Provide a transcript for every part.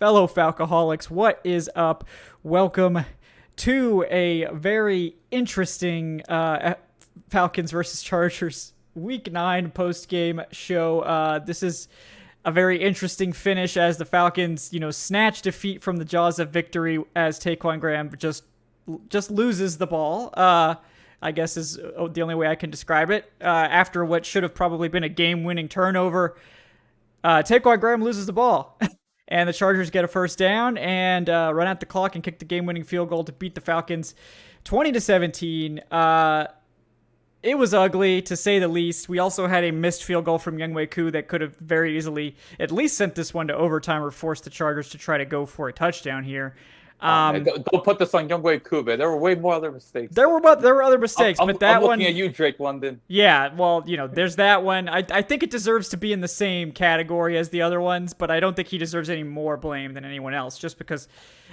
fellow Falcoholics, what is up? Welcome to a very interesting Falcons versus Chargers Week 9 post-game show. This is a very interesting finish as the Falcons, snatch defeat from the jaws of victory as Taquan Graham just loses the ball. I guess is the only way I can describe it. After what should have probably been a game-winning turnover, Taquan Graham loses the ball. And the Chargers get a first down and run out the clock and kick the game-winning field goal to beat the Falcons 20-17. It was ugly, to say the least. We also had a missed field goal from Younghoe Koo that could have very easily at least sent this one to overtime or forced the Chargers to try to go for a touchdown here. Don't put this on Younghoe Koo, man. There were way more other mistakes. There were other mistakes, but that I'm one... looking at you, Drake London. Yeah, well, there's that one. I think it deserves to be in the same category as the other ones, but I don't think he deserves any more blame than anyone else, just because,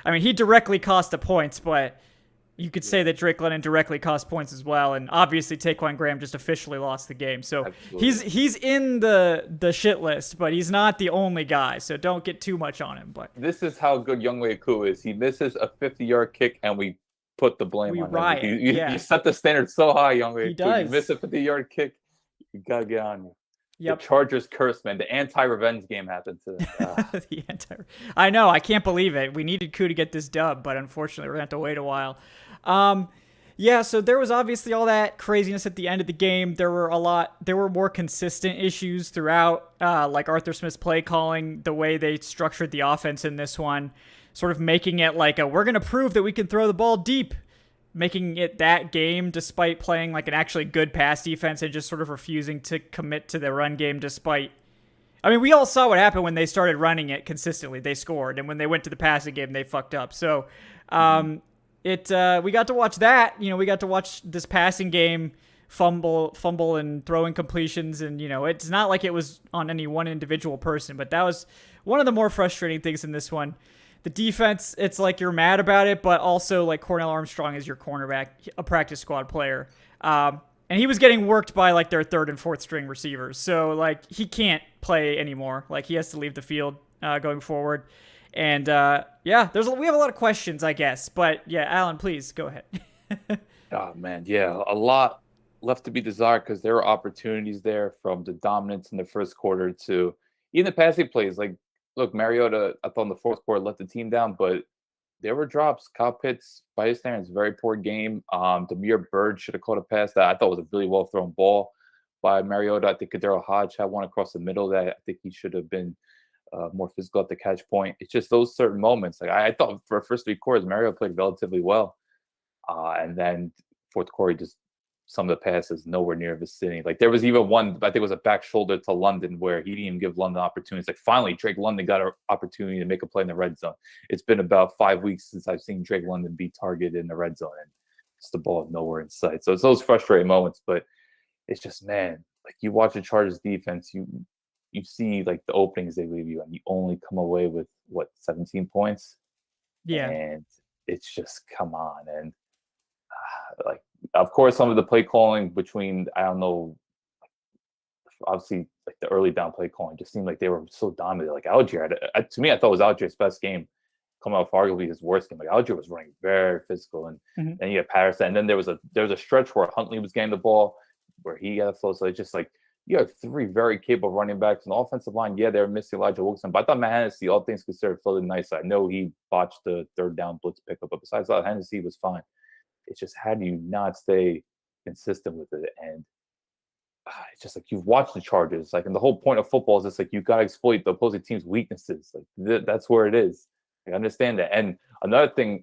he directly cost the points, but you could say that Drake London directly cost points as well, and obviously Taquan Graham just officially lost the game. So he's in the shit list, but he's not the only guy, so don't get too much on him. But this is how good Younghoe Koo is. He misses a 50-yard kick, and we put the blame on him. You set the standard so high, Younghoe Koo. He does. You miss a 50-yard kick, you got to get on you. Yep. The Chargers curse, man. The anti-revenge game happened to I know. I can't believe it. We needed Koo to get this dub, but unfortunately we're going to have to wait a while. So there was obviously all that craziness at the end of the game. There were more consistent issues throughout, like Arthur Smith's play calling, the way they structured the offense in this one, sort of making it like we're going to prove that we can throw the ball deep, making it that game despite playing like an actually good pass defense and just sort of refusing to commit to the run game despite... we all saw what happened when they started running it consistently. They scored, and when they went to the passing game, they fucked up. So, we got to watch that. We got to watch this passing game fumble and throwing completions, and it's not like it was on any one individual person, but that was one of the more frustrating things in this one. The defense, it's like you're mad about it, but also like Cornell Armstrong is your cornerback, a practice squad player. And he was getting worked by like their third and fourth string receivers. So like he can't play anymore. Like he has to leave the field going forward. And we have a lot of questions, I guess. But yeah, Alan, please go ahead. Oh man, yeah, a lot left to be desired because there were opportunities there from the dominance in the first quarter to even the passing plays. Like, look, Mariota, I thought in the fourth quarter let the team down, but there were drops. Kyle Pitts, by his standards, very poor game. Demir Bird should have caught a pass that I thought was a really well thrown ball by Mariota. I think Kadero Hodge had one across the middle that I think he should have been more physical at the catch point. It's just those certain moments. Like I thought for the first three quarters, Mariota played relatively well. And then fourth quarter, just some of the passes nowhere near vicinity. Like there was even one, I think it was a back shoulder to London where he didn't even give London opportunities. Like finally, Drake London got an opportunity to make a play in the red zone. It's been about 5 weeks since I've seen Drake London be targeted in the red zone, and it's the ball nowhere in sight. So it's those frustrating moments, but it's just, man, like you watch the Chargers defense, you see like the openings they leave you, and you only come away with 17 points. Yeah, and it's just come on. And like, of course, some of the play calling between, I don't know, obviously like the early down play calling just seemed like they were so dominant. Like Algier, to me, I thought it was Algier's best game, coming off arguably his worst game. Like Algier was running very physical, and then you had Patterson, and then there was a stretch where Huntley was getting the ball, where he got a flow. So it's just like you have three very capable running backs on the offensive line. Yeah, they were missing Elijah Wilkinson, but I thought Matt Hennessy, all things considered, floated nice. I know he botched the third down blitz pickup, but besides that, Hennessy was fine. It's just, how do you not stay consistent with it? And it's just like, you've watched the Chargers, like, and the whole point of football is it's like you got to exploit the opposing team's weaknesses. Like that's where it is. I understand that. And another thing,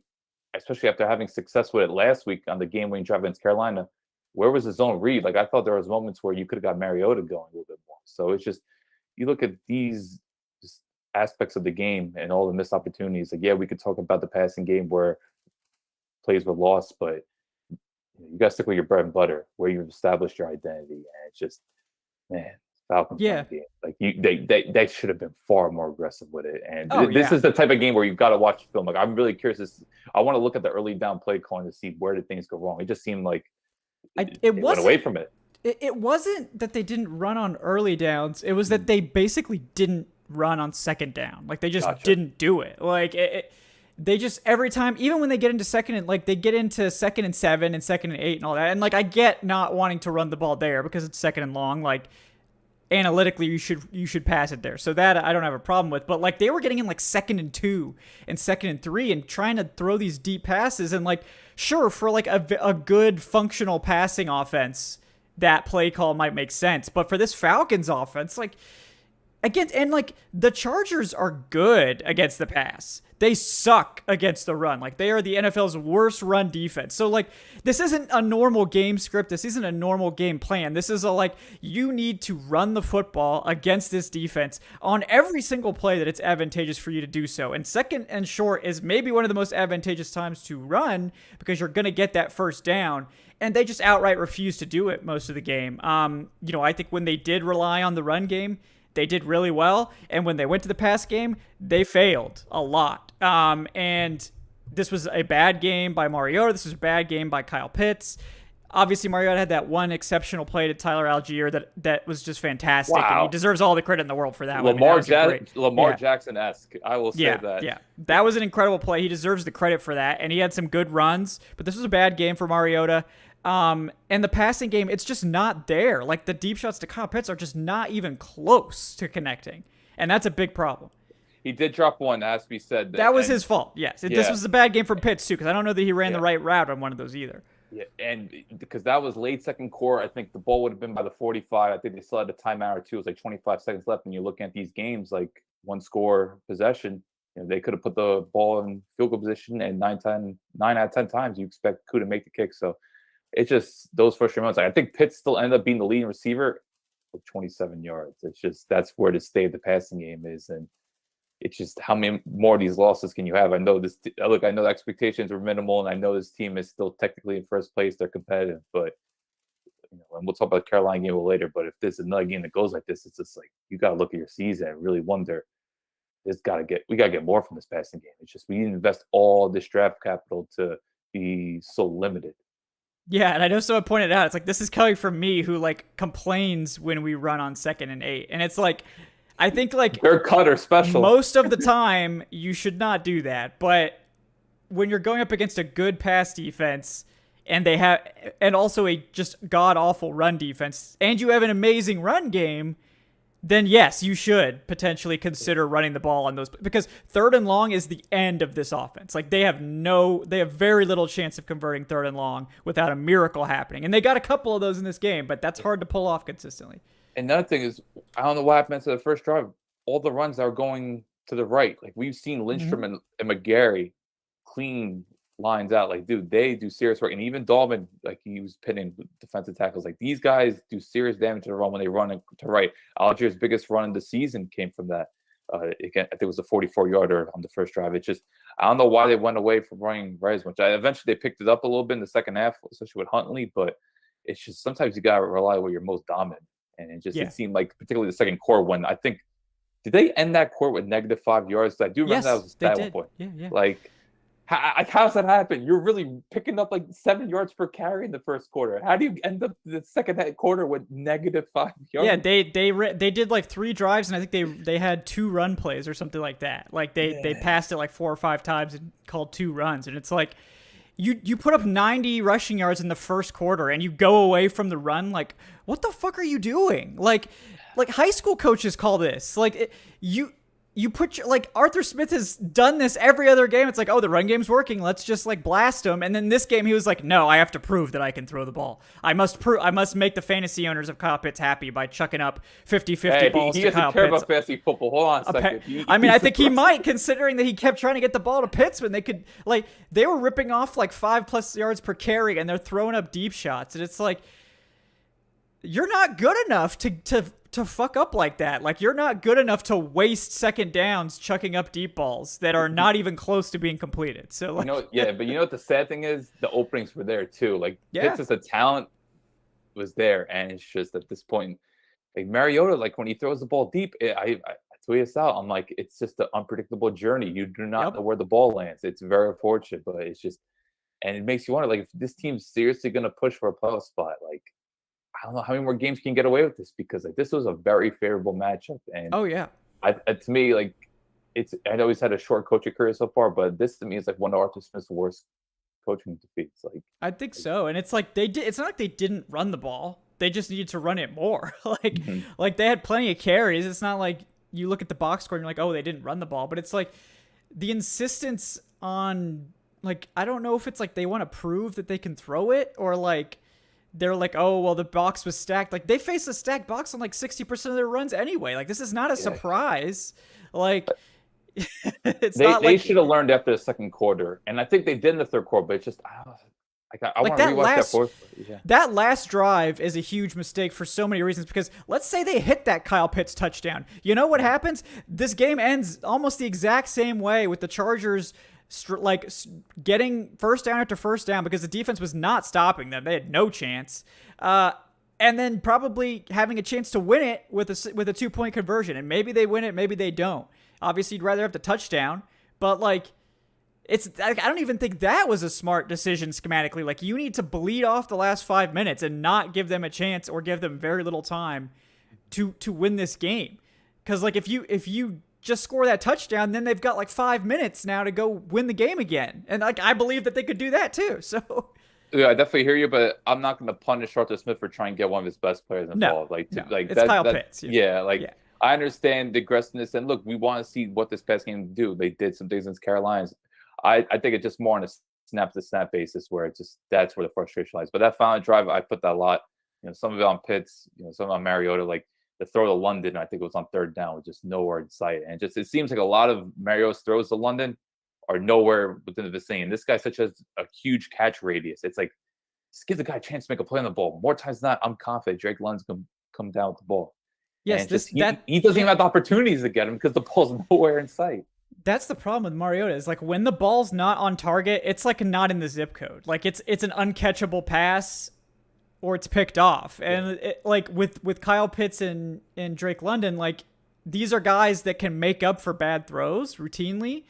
especially after having success with it last week on the game-winning drive against Carolina, where was the zone read? Like I thought there was moments where you could have got Mariota going a little bit more. So it's just, you look at these just aspects of the game and all the missed opportunities. Like, yeah, we could talk about the passing game where plays were lost, but you got to stick with your bread and butter where you've established your identity. And it's just, man, Falcons game. Like they should have been far more aggressive with it. And this is the type of game where you've got to watch the film. Like I'm really curious. I want to look at the early down play calling to see where did things go wrong. It just seemed like it went away from it. It wasn't that they didn't run on early downs. It was that they basically didn't run on second down. Like they just Gotcha. didn't do it. Like they just every time, even when they get into second and like they get into 2nd and 7 and 2nd and 8 and all that. And like I get not wanting to run the ball there because it's second and long. Like analytically you should pass it there. So that I don't have a problem with. But like they were getting in like 2nd and 2 and 2nd and 3 and trying to throw these deep passes, and like sure, for like a good functional passing offense, that play call might make sense. But for this Falcons offense, like against, and like the Chargers are good against the pass. They suck against the run. Like they are the NFL's worst run defense. So like this isn't a normal game script. This isn't a normal game plan. This is a like you need to run the football against this defense on every single play that it's advantageous for you to do so. And second and short is maybe one of the most advantageous times to run because you're going to get that first down. And they just outright refuse to do it most of the game. I think when they did rely on the run game, they did really well. And when they went to the pass game, they failed a lot. And this was a bad game by Mariota. This was a bad game by Kyle Pitts. Obviously, Mariota had that one exceptional play to Tyler Algier that was just fantastic. Wow. And he deserves all the credit in the world for that. Lamar Jackson-esque, I will say yeah, that. Yeah, that was an incredible play. He deserves the credit for that. And he had some good runs. But this was a bad game for Mariota. And the passing game, it's just not there. Like the deep shots to Kyle Pitts are just not even close to connecting. And that's a big problem. He did drop one, as we said. That was his fault, yes. This was a bad game for Pitts, too, because I don't know that he ran the right route on one of those either. Yeah, and because that was late second quarter, I think the ball would have been by the 45. I think they still had a timeout or two. It was like 25 seconds left. And you're looking at these games, like one score possession. They could have put the ball in field goal position, and 9 out of 10 times you expect Koo to make the kick. So it's just those frustrating moments. Like, I think Pitts still ended up being the leading receiver with 27 yards. It's just that's where the state of the passing game is, and it's just how many more of these losses can you have? I know this. Look, I know the expectations were minimal, and I know this team is still technically in first place. They're competitive, but and we'll talk about the Carolina game a little later. But if there's another game that goes like this, it's just like you got to look at your season and really wonder. We got to get more from this passing game. It's just we need to invest all this draft capital to be so limited. Yeah, and I know someone pointed out, it's like, this is coming from me who, like, complains when we run on 2nd and 8. And it's like, I think, like, they're cutter special. Most of the time, you should not do that. But when you're going up against a good pass defense, and also a just god-awful run defense, and you have an amazing run game, then yes, you should potentially consider running the ball on those, because 3rd and long is the end of this offense. Like they have very little chance of converting 3rd and long without a miracle happening. And they got a couple of those in this game, but that's hard to pull off consistently. Another thing is, I don't know what happened to the first drive. All the runs are going to the right. Like we've seen Lindstrom and McGarry clean lines out. Like, dude, they do serious work. And even Dalvin, like he was pinning defensive tackles. Like these guys do serious damage to the run when they run to right. Algier's biggest run of the season came from that. Again, I think it was a 44-yarder on the first drive. It's just, I don't know why they went away from running right as much. Eventually they picked it up a little bit in the second half, especially with Huntley, but it's just sometimes you got to rely where you're most dominant. And it seemed like, particularly the second quarter, when I think, did they end that quarter with -5 yards? I do remember that was a stat at one point. Yeah. Like, how's that happen? You're really picking up like 7 yards per carry in the first quarter. How do you end up the second quarter with -5 yards? Yeah, they did like 3 drives, and I think they had 2 run plays or something like that. Like they passed it like 4 or 5 times and called 2 runs, and it's like you put up 90 rushing yards in the first quarter and you go away from the run. Like, what the fuck are you doing? Like high school coaches call this. Like you put like Arthur Smith has done this every other game. It's like, oh, the run game's working. Let's just like blast him. And then this game, he was like, no, I have to prove that I can throw the ball. I must make the fantasy owners of Kyle Pitts happy by chucking up 50-50 balls to Kyle Pitts. He doesn't care about fantasy football. Hold on a second. I think he might, considering that he kept trying to get the ball to Pitts when they were ripping off like 5+ yards per carry, and they're throwing up deep shots. And it's like, you're not good enough to fuck up like that. Like, you're not good enough to waste second downs chucking up deep balls that are not even close to being completed. So, like, but you know what the sad thing is? The openings were there too. Like, Pitts as a talent was there, and it's just at this point, like Mariota, like when he throws the ball deep, I tweet this out. I'm like, it's just an unpredictable journey. You do not know where the ball lands. It's very unfortunate, but it's just, and it makes you wonder, like, if this team's seriously going to push for a playoff spot, like, I don't know how many more games can get away with this, because like this was a very favorable matchup. And To me, like I know he's had a short coaching career so far, but this to me is like one of Arthur Smith's worst coaching defeats. I think so, and it's like they did. It's not like they didn't run the ball. They just needed to run it more. Mhm. Like they had plenty of carries. It's not like you look at the box score and you're like, oh, they didn't run the ball. But it's like the insistence on like I don't know if it's like they want to prove that they can throw it or like they're like, oh, well, the box was stacked. Like they face a stacked box on like 60% of their runs anyway. Like this is not a Yeah. surprise. Like it's They not they like should have learned after the second quarter, and I think they did in the third quarter. But it's just I like want to that rewatch that last fourth. Yeah. that last drive is a huge mistake for so many reasons because let's say they hit that Kyle Pitts touchdown. You know what happens? This game ends almost the exact same way with the Chargers getting first down after first down because the defense was not stopping them. They had no chance. And then probably having a chance to win it with a 2-point conversion. And maybe they win it, maybe they don't. Obviously, you'd rather have the touchdown, but like I don't even think that was a smart decision schematically. Like you need to bleed off the last 5 minutes and not give them a chance or give them very little time to win this game. Because like if you just score that touchdown, then they've got like 5 minutes now to go win the game again. And like I believe that they could do that too. So Yeah, I definitely hear you, but I'm not going to punish Arthur Smith for trying to get one of his best players involved. It's Kyle Pitts. Yeah, I understand the aggressiveness, and look, we want to see what this past game do. They did some things against Carolina. I think it's just more on a snap to snap basis where it's just that's where the frustration lies. But that final drive, I put that a lot. Some of it on Pitts, some on Mariota, like the throw to London. I think it was on third down, with just nowhere in sight, and it seems like a lot of Mariota's throws to London are nowhere within the vicinity. And this guy such a huge catch radius. It's like just give the guy a chance to make a play on the ball. More times than not, I'm confident Drake London's gonna come down with the ball. Yes, and he doesn't even have the opportunities to get him because the ball's nowhere in sight. That's the problem with Mariota is like when the ball's not on target, it's like not in the zip code. Like it's an uncatchable pass or it's picked off. And like with Kyle Pitts and Drake London, like these are guys that can make up for bad throws routinely.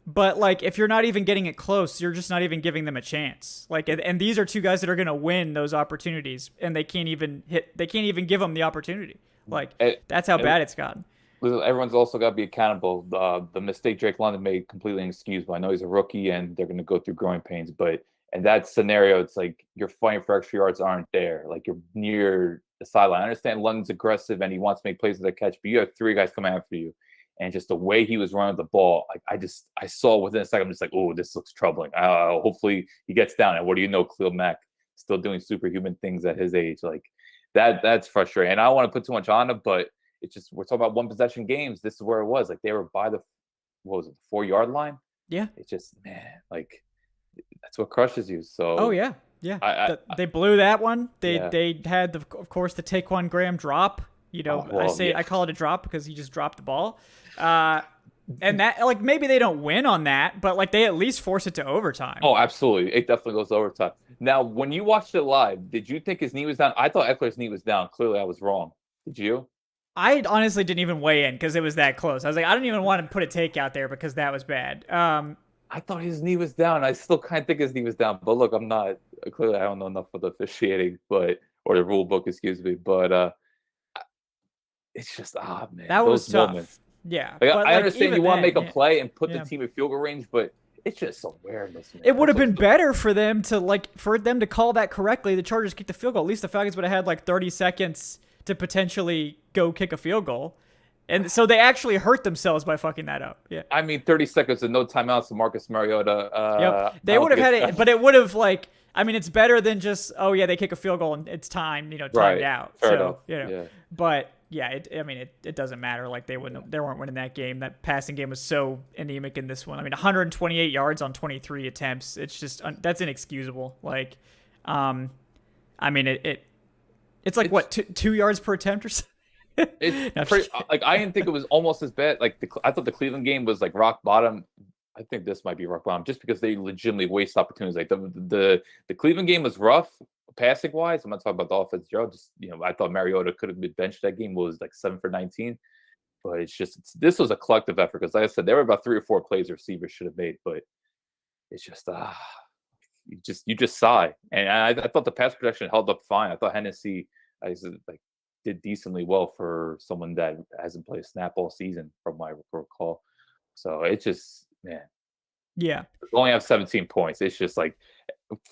But like if you're not even getting it close, you're just not even giving them a chance. Like and these are two guys that are going to win those opportunities and they can't even give them the opportunity. Like that's how bad it's gotten. Everyone's also got to be accountable. The mistake Drake London made completely inexcusable. I know he's a rookie and they're going to go through growing pains, but in that scenario, it's like you're fighting for extra yards aren't there. Like you're near the sideline. I understand London's aggressive and he wants to make plays with the catch, but you have three guys coming after you. And just the way he was running the ball, like I saw within a second, I'm just like, oh, this looks troubling. Hopefully he gets down. And what do you know, Khalil Mack still doing superhuman things at his age. Like that's frustrating. And I don't want to put too much on him, but it's just we're talking about one possession games. This is where it was. Like they were by the 4-yard line. Yeah. It's just like that's what crushes you. So oh yeah. They blew that one. They had of course the Taquan Graham drop. I call it a drop because he just dropped the ball. And that like maybe they don't win on that, but like they at least force it to overtime. Oh, absolutely. It definitely goes to overtime. Now, when you watched it live, did you think his knee was down? I thought Eckler's knee was down. Clearly I was wrong. Did you? I honestly didn't even weigh in because it was that close. I was like, I don't even want to put a take out there because that was bad. I thought his knee was down. I still kind of think his knee was down. But look, I'm not clearly I don't know enough for the officiating, or the rule book, excuse me. But it's just man. That was tough. Moments. Yeah. I understand you want to make a play and put the team in field goal range, but it's just awareness. Man. It would have been better for them to call that correctly. The Chargers kicked the field goal. At least the Falcons would have had like 30 seconds to potentially go kick a field goal. And so they actually hurt themselves by fucking that up. Yeah. I mean, 30 seconds and no timeouts to Marcus Mariota. Yep. They would have had it, but it would have it's better than just, they kick a field goal and it's time, timed out. Fair enough. But yeah, it doesn't matter. Like they weren't winning that game. That passing game was so anemic in this one. I mean, 128 yards on 23 attempts. It's just, that's inexcusable. Like, it's like what, 2 yards per attempt or something? I didn't think it was almost as bad. Like I thought the Cleveland game was like rock bottom. I think this might be rock bottom just because they legitimately waste opportunities. Like the Cleveland game was rough passing wise. I'm not talking about the offense. Just I thought Mariota could have been benched that game. Was like 7 for 19. But this was a collective effort because like I said, there were about 3 or 4 plays receivers should have made, but it's just you just sigh. And I thought the pass protection held up fine. I thought Hennessy, did decently well for someone that hasn't played a snap all season, from my recall. So it's just, man, Yeah. they only have 17 points. It's just like,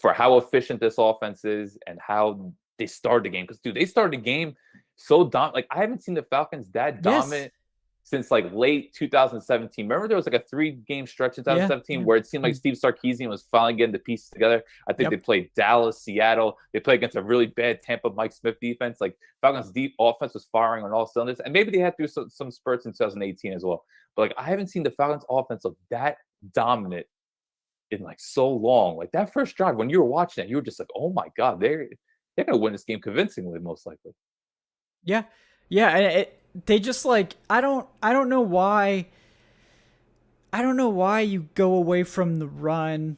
for how efficient this offense is and how they started the game. Because dude, they started the game so dominant. Like, I haven't seen the Falcons that Yes. dominant since like late 2017. Remember, there was like a 3-game stretch in Yeah. 2017 where it seemed like Steve Sarkisian was finally getting the pieces together. I think they played Dallas, Seattle. They played against a really bad Tampa Mike Smith defense. Like, Falcons' deep offense was firing on all cylinders, and maybe they had through some spurts in 2018 as well. But like, I haven't seen the Falcons' offense look that dominant in like so long. Like, that first drive, when you were watching it, you were just like, oh my god, they're gonna win this game convincingly, most likely. Yeah. Yeah, and they just like I don't know why you go away from the run.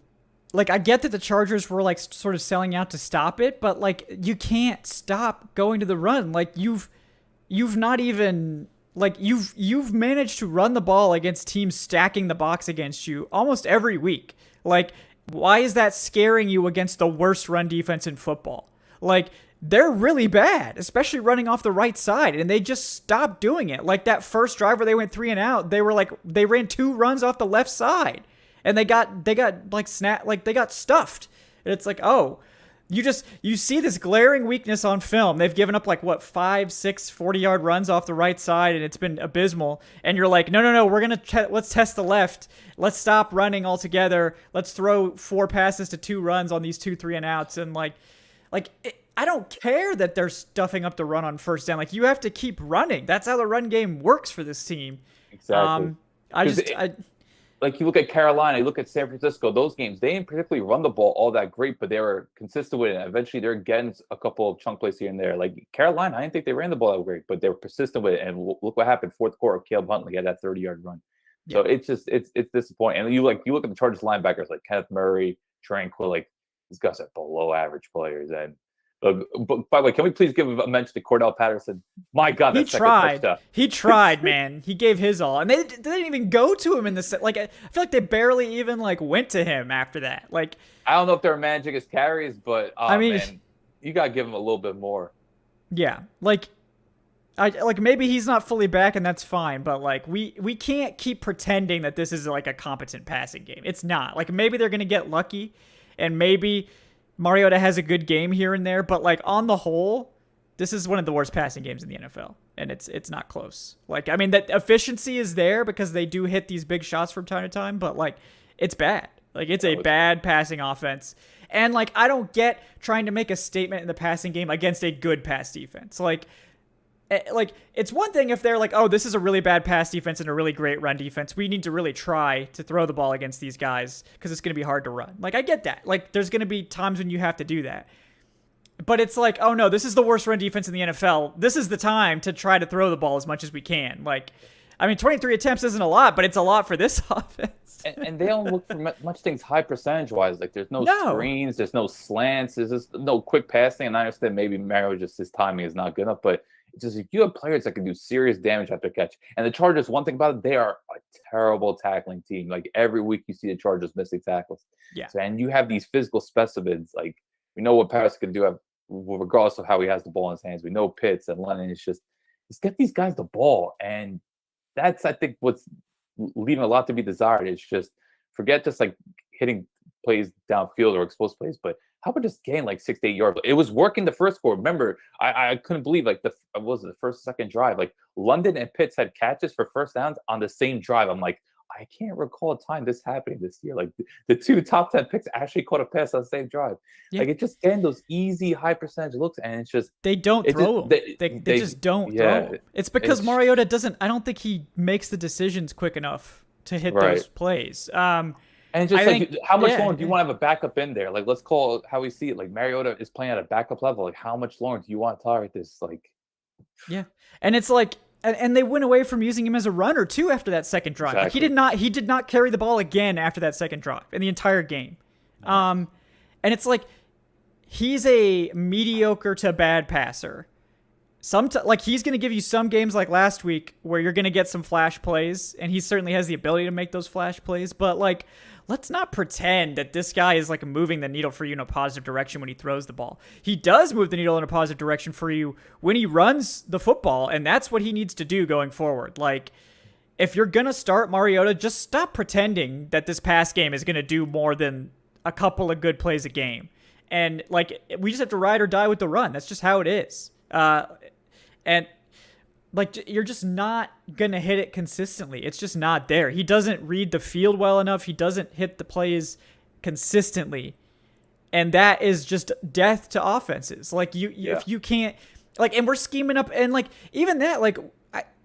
Like, I get that the Chargers were like sort of selling out to stop it, but like, you can't stop going to the run. Like, you've not even like you've managed to run the ball against teams stacking the box against you almost every week. Like, why is that scaring you against the worst run defense in football? Like, they're really bad, especially running off the right side, and they just stopped doing it. Like, that first drive where they went 3 and out, they ran 2 runs off the left side, and they got like they got stuffed. And it's like, oh, you see this glaring weakness on film. They've given up like, what, 5, 6 40-yard runs off the right side, and it's been abysmal. And you're like, no, we're gonna let's test the left. Let's stop running altogether. Let's throw 4 passes to 2 runs on these 2 3 and outs, and I don't care that they're stuffing up the run on first down. Like, you have to keep running. That's how the run game works for this team. Exactly. Like, you look at Carolina, you look at San Francisco, those games, they didn't particularly run the ball all that great, but they were consistent with it. And eventually, they're getting a couple of chunk plays here and there. Like, Carolina, I didn't think they ran the ball that great, but they were persistent with it. And look what happened. Fourth quarter, Caleb Huntley had that 30-yard run. So it's just, it's disappointing. And you look at the Chargers linebackers like Kenneth Murray, Tranquil, like, these guys are below average players. And but by the way, can we please give a mention to Cordell Patterson? My God, he tried. He tried, man. He gave his all, and they didn't even go to him in the set. Like, I feel like they barely even like went to him after that. Like, I don't know if they're managing his carries, but I mean, man, you gotta give him a little bit more. Yeah, like, maybe he's not fully back, and that's fine. But like, we can't keep pretending that this is like a competent passing game. It's not. Like, maybe they're gonna get lucky, and maybe Mariota has a good game here and there, but like, on the whole, this is one of the worst passing games in the NFL, and it's not close. Like, I mean, that efficiency is there because they do hit these big shots from time to time, but like, it's bad. Like, it's a bad passing offense. And like, I don't get trying to make a statement in the passing game against a good pass defense. Like, it's one thing if they're like, oh, this is a really bad pass defense and a really great run defense. We need to really try to throw the ball against these guys because it's going to be hard to run. Like, I get that. Like, there's going to be times when you have to do that. But it's like, oh no, this is the worst run defense in the NFL. This is the time to try to throw the ball as much as we can. Like, I mean, 23 attempts isn't a lot, but it's a lot for this offense. and they don't look for much things high percentage-wise. Like, there's no screens, there's no slants, there's just no quick passing. And I understand maybe Mario, just his timing is not good enough, but it's just, you have players that can do serious damage after catch. And the Chargers, one thing about it, they are a terrible tackling team. Like, every week you see the Chargers missing tackles. Yeah. So, and you have these physical specimens. Like, we know what Paris can do regardless of how he has the ball in his hands. We know Pitts and Lennon. It's just get these guys the ball. And that's, I think, what's leaving a lot to be desired. It's just, forget just like hitting plays downfield or explosive plays, but how about just gain like 6 to 8 yards? It was working the first quarter. Remember, I couldn't believe like the first, second drive. Like, London and Pitts had catches for first downs on the same drive. I'm like, I can't recall a time this happening this year. Like, the 2 top 10 picks actually caught a pass on the same drive. Yeah. Like, it's just getting those easy high percentage looks, and it's just they don't throw them. They just don't throw them. It's because Mariota doesn't. I don't think he makes the decisions quick enough to hit those plays. And just how much longer do you want to have a backup in there? Like, let's call it how we see it. Like, Mariota is playing at a backup level. Like, how much longer do you want to tolerate this? Like, yeah, and it's like, and they went away from using him as a runner too after that second drive. Exactly. Like, he did not carry the ball again after that second drive in the entire game. And it's like, he's a mediocre to bad passer. Like, he's going to give you some games like last week where you're going to get some flash plays, and he certainly has the ability to make those flash plays. But like let's not pretend that this guy is like moving the needle for you in a positive direction when he throws the ball. He does move the needle in a positive direction for you when he runs the football, and that's what he needs to do going forward. Like, if you're going to start Mariota, just stop pretending that this pass game is going to do more than a couple of good plays a game. And, like, we just have to ride or die with the run. That's just how it is. And, like, you're just not going to hit it consistently. It's just not there. He doesn't read the field well enough. He doesn't hit the plays consistently. And that is just death to offenses. Like, if you can't, like, and we're scheming up, and, like, even that, like,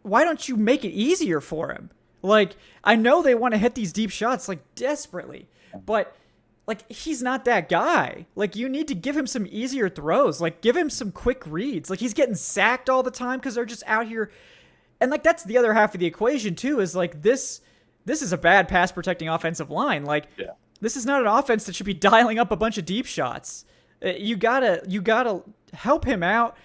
why don't you make it easier for him? Like, I know they want to hit these deep shots, like, desperately, but, like, he's not that guy. Like, you need to give him some easier throws. Like, give him some quick reads. Like, he's getting sacked all the time because they're just out here. And, like, that's the other half of the equation, too, is, like, this is a bad pass-protecting offensive line. Like, this is not an offense that should be dialing up a bunch of deep shots. You gotta help him out.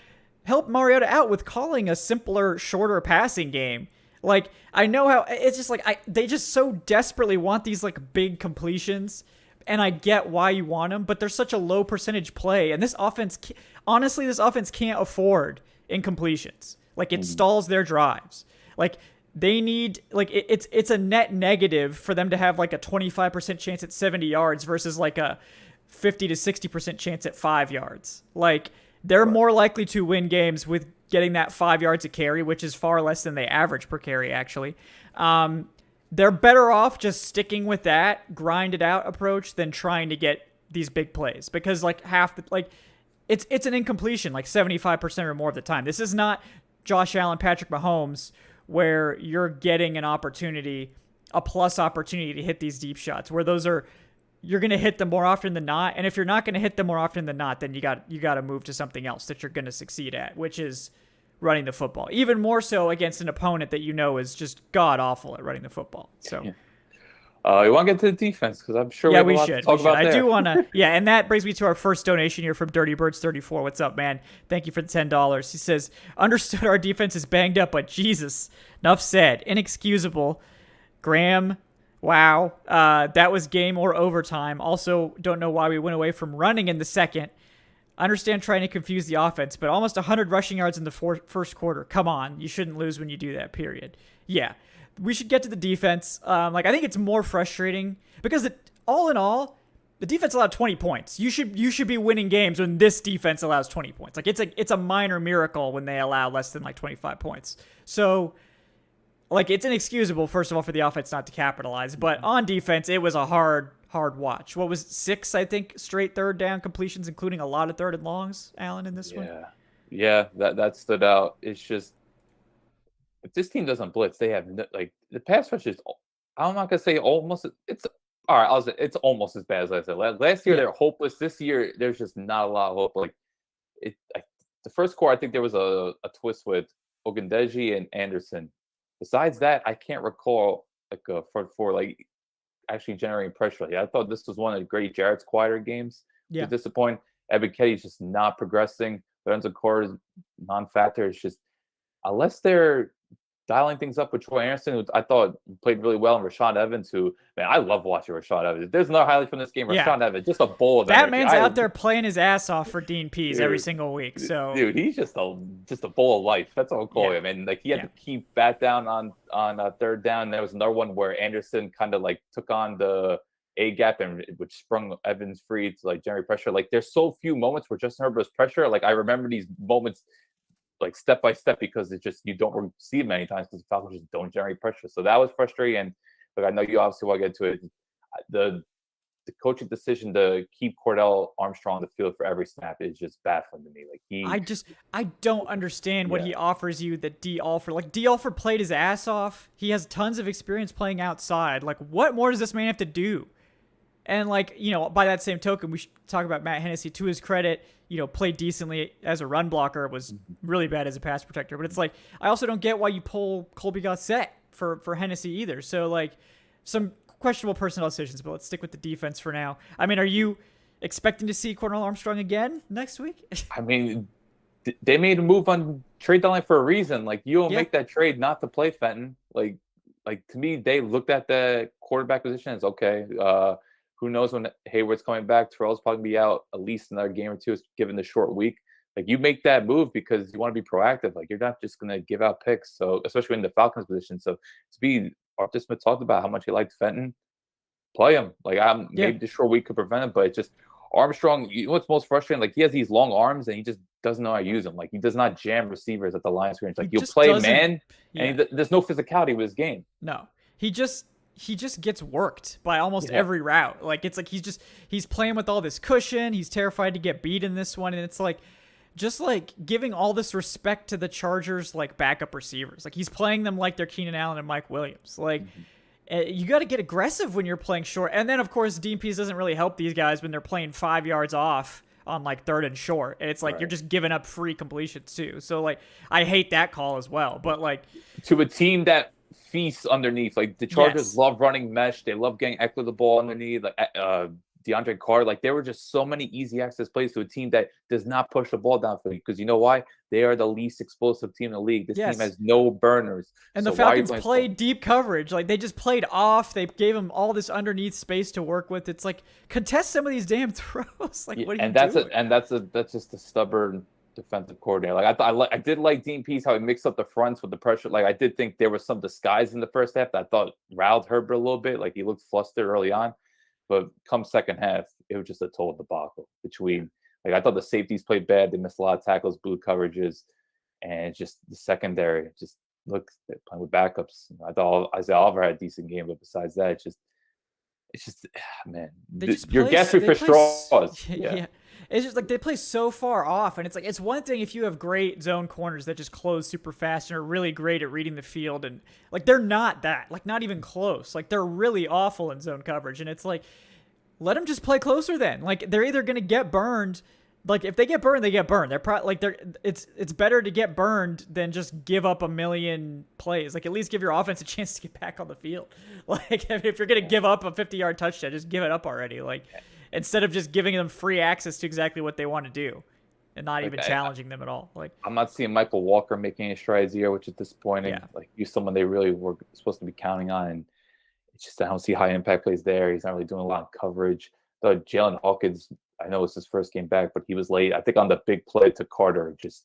Help Mariota out with calling a simpler, shorter passing game. Like, I know how it's just like they just so desperately want these like big completions, and I get why you want them, but they're such a low percentage play, and this offense, honestly, this offense can't afford incompletions. Like, it stalls their drives. Like, they need, like, it's a net negative for them to have like a 25% chance at 70 yards versus like a 50 to 60% chance at 5 yards. Like, they're more likely to win games with getting that 5 yards a carry, which is far less than they average per carry, actually. They're better off just sticking with that grinded out approach than trying to get these big plays, because like it's an incompletion like 75% or more of the time. This is not Josh Allen, Patrick Mahomes, where you're getting an opportunity, a plus opportunity to hit these deep shots, where you're going to hit them more often than not. And if you're not going to hit them more often than not, then you got to move to something else that you're going to succeed at, which is running the football. Even more so against an opponent that you know is just god awful at running the football. So, you want to get to the defense, because I'm sure we should. To talk about I there. do want to. Yeah, and that brings me to our first donation here from Dirty Birds 34. What's up, man? Thank you for the $10. He says, understood our defense is banged up, but Jesus, enough said. Inexcusable. Graham. Wow, that was game or overtime. Also, don't know why we went away from running in the second. Understand trying to confuse the offense, but almost 100 rushing yards in the first quarter. Come on, you shouldn't lose when you do that, period. Yeah, we should get to the defense. I think it's more frustrating because all in all, the defense allowed 20 points. You should be winning games when this defense allows 20 points. Like, it's a minor miracle when they allow less than like 25 points. So, like, it's inexcusable, first of all, for the offense not to capitalize. But on defense, it was a hard watch. What was 6, I think, straight third down completions, including a lot of third and longs, Allen, in this one? Yeah, that stood out. It's just, if this team doesn't blitz, they have, like, the pass rush is, I'm not going to say almost, it's, all right, I'll say it's almost as bad as I said. Last year, they're hopeless. This year, there's just not a lot of hope. Like, the first quarter, I think there was a twist with Ogundeji and Anderson. Besides that, I can't recall like a front four like actually generating pressure. Like, I thought this was one of Grady Jarrett's quieter games. Yeah, disappointing. Evan Ketty's just not progressing. Lorenzo Core is non-factor. It's just, unless they're dialing things up with Troy Anderson, who I thought played really well, and Rashad Evans, who, man, I love watching Rashad Evans. There's another highlight from this game. Rashad Evans, just a bowl of that energy. man's out there playing his ass off for Dean Pease every single week. So, dude, he's just a bowl of life. That's what I'll call him. And like, he had to keep back down on third down. There was another one where Anderson kind of like took on the A gap, and which sprung Evans free to like generate pressure. Like, there's so few moments where Justin Herbert's pressure. Like, I remember these moments like step by step, because it's just, you don't see it many times because the Falcons just don't generate pressure. So that was frustrating. And like, I know you obviously want to get to it. The coaching decision to keep Cordell Armstrong on the field for every snap is just baffling to me. Like, I don't understand what he offers you that D. Alford. Like, D. Alford played his ass off. He has tons of experience playing outside. Like, what more does this man have to do? And, like, you know, by that same token, we should talk about Matt Hennessy. To his credit, you know, played decently as a run blocker, was really bad as a pass protector. But it's like, I also don't get why you pull Colby Gossett for Hennessy either. So, like, some questionable personnel decisions, but let's stick with the defense for now. I mean, are you expecting to see Cordell Armstrong again next week? I mean, they made a move on trade deadline for a reason. Like, you don't make that trade not to play Fenton. Like to me, they looked at the quarterback position is okay. Who knows when Hayward's coming back? Terrell's probably be out at least another game or two, given the short week. Like, you make that move because you want to be proactive. Like, you're not just going to give out picks. So, especially in the Falcons position. So, Arthur Smith talked about how much he liked Fenton. Play him. Like, maybe the short week could prevent it, but it's just Armstrong. You know what's most frustrating? Like, he has these long arms and he just doesn't know how to use them. Like, he does not jam receivers at the line scrimmage. Like, you'll play man, and there's no physicality with his game. No, he just gets worked by almost every route. Like, it's like he's playing with all this cushion. He's terrified to get beat in this one, and it's like, just like giving all this respect to the Chargers like backup receivers. Like, he's playing them like they're Keenan Allen and Mike Williams. Like, you got to get aggressive when you're playing short. And then, of course, Dean Pease doesn't really help these guys when they're playing 5 yards off on like 3rd and short. And it's like, you're just giving up free completions too. So like, I hate that call as well. But like, to a team that feasts underneath, like the Chargers love running mesh. They love getting Eckler the ball underneath. Like DeAndre Carter, like there were just so many easy access plays to a team that does not push the ball down for you. Because you know why? They are the least explosive team in the league. This team has no burners. And the Falcons played deep coverage. Like, they just played off. They gave them all this underneath space to work with. It's like, contest some of these damn throws. Like, what are you doing? That's just a stubborn defensive coordinator. Like, I did like Dean Pease, how he mixed up the fronts with the pressure. Like, I did think there was some disguise in the first half that I thought riled Herbert a little bit. Like, he looked flustered early on. But come second half, it was just a total debacle between, like, I thought the safeties played bad. They missed a lot of tackles, blue coverages, and just the secondary just looked playing with backups. I thought Isaiah Oliver had a decent game, but besides that, it's just man, you're gasping for straws. Yeah. It's just like they play so far off, and it's like, it's one thing if you have great zone corners that just close super fast and are really great at reading the field, and like they're not that, like not even close. Like, they're really awful in zone coverage, and it's like, let them just play closer then. Like, they're either going to get burned. Like, if they get burned, they get burned. They're probably like it's better to get burned than just give up a million plays. Like, at least give your offense a chance to get back on the field. Like, if you're going to give up a 50-yard touchdown, just give it up already. Like, instead of just giving them free access to exactly what they want to do and not even challenging them at all. Like, I'm not seeing Michael Walker making any strides here, which is disappointing. Like, he's someone they really were supposed to be counting on, and it's just I don't see high impact plays there. He's not really doing a lot of coverage. The Jalen Hawkins, I know it's his first game back, but he was late. I think on the big play to Carter, just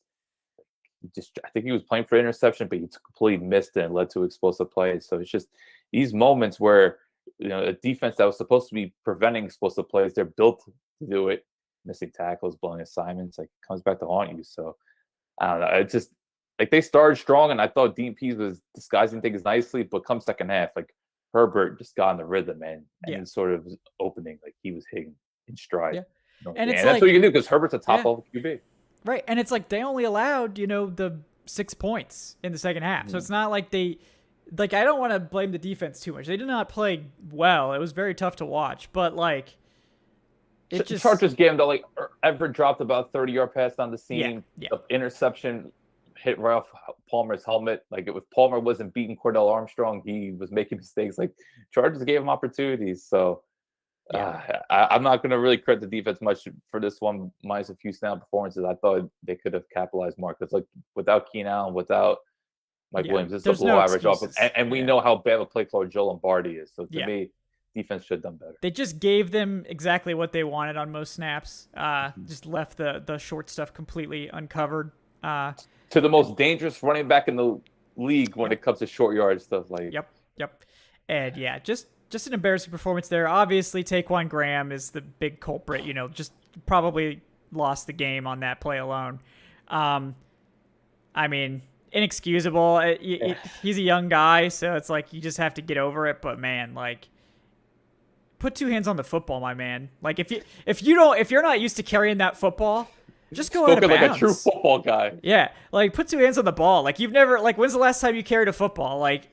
I think he was playing for interception, but he completely missed it and led to explosive plays. So it's just these moments where, you know, a defense that was supposed to be preventing explosive plays, they're built to do it. Missing tackles, blowing assignments, like, comes back to haunt you. So I don't know. It's just like they started strong, and I thought Dean Pease was disguising things nicely, but come second half, like Herbert just got in the rhythm, man, and sort of was opening, like he was hitting in stride. Yeah. You know, and it's that's what you can do because Herbert's a top level QB. Right, and it's like they only allowed, you know, the 6 points in the second half, so it's not like they. Like, I don't want to blame the defense too much. They did not play well. It was very tough to watch. But, like, it just... Chargers game, though, like, Everett dropped about a 30-yard pass down the seam. Yeah. The interception hit right off Palmer's helmet. Like, if Palmer wasn't beating Cordell Armstrong, he was making mistakes. Like, Chargers gave him opportunities. So, I'm not going to really credit the defense much for this one, minus a few snap performances. I thought they could have capitalized more. Because, like, without Keenan Allen, without Mike Williams, this is a below average offense. And we know how bad of a play caller Joe Lombardi is. So to me, defense should have done better. They just gave them exactly what they wanted on most snaps. Just left the short stuff completely uncovered. To the most dangerous running back in the league when it comes to short yard stuff. Like Yep. And just an embarrassing performance there. Obviously, Taquan Graham is the big culprit. You know, just probably lost the game on that play alone. I mean, inexcusable. He's a young guy, so it's like you just have to get over it. But man, like, put two hands on the football, my man. Like, if you're not used to carrying that football, just go out of bounds. Like a true football guy. Yeah, like, put two hands on the ball. Like, you've never, like, when's the last time you carried a football? Like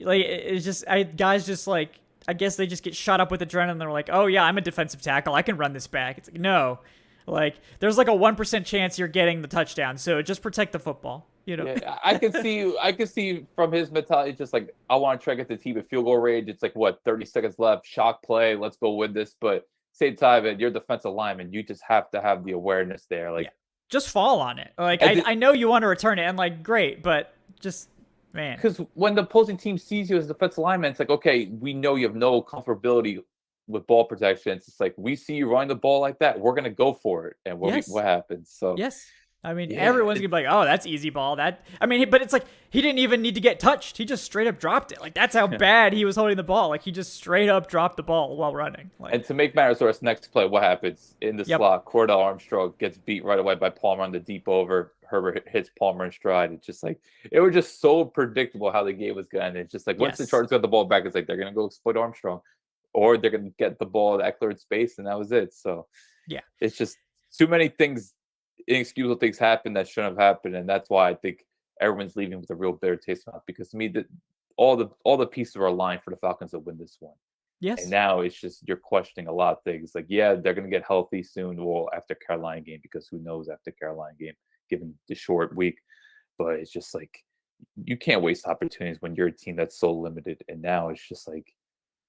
it's just guys just like, I guess they just get shot up with adrenaline. They're like, oh yeah, I'm a defensive tackle. I can run this back. It's like, no. Like, there's like a 1% chance you're getting the touchdown, so just protect the football. You know? Yeah, I can see from his mentality, just like, I want to try to get the team at field goal range. It's like, what, 30 seconds left, shock play, let's go win this. But same time, you're defensive lineman, you just have to have the awareness there. Like, just fall on it. Like, I know you want to return it, and like, great, but just Man. Because when the opposing team sees you as a defensive lineman, it's like, okay, we know you have no comfortability with ball protection. It's just like, we see you running the ball like that, we're gonna go for it, and Yes. what happens? So Yes. I mean, yeah, everyone's gonna be like, "Oh, that's easy ball." But it's like he didn't even need to get touched. He just straight up dropped it. Like that's how bad he was holding the ball. Like he just straight up dropped the ball while running. Like, and to make matters worse, next play, what happens in the yep. slot? Cordell Armstrong gets beat right away by Palmer on the deep over. Herbert hits Palmer in stride. It's just like, it was just so predictable how the game was going. It's just like, once the Yes. Chargers got the ball back, it's like they're gonna go exploit Armstrong, or they're gonna get the ball at Eckler in space, and that was it. So Yeah. it's just too many things, inexcusable things happen that shouldn't have happened, and that's why I think everyone's leaving with a real bitter taste in mouth, because to me, all the pieces are aligned for the Falcons to win this one. And Yes. now it's just, you're questioning a lot of things. Like, yeah, they're going to get healthy soon. Well, after Carolina game, because who knows after Carolina game, given the short week. But it's just like, you can't waste opportunities when you're a team that's so limited. And now it's just like,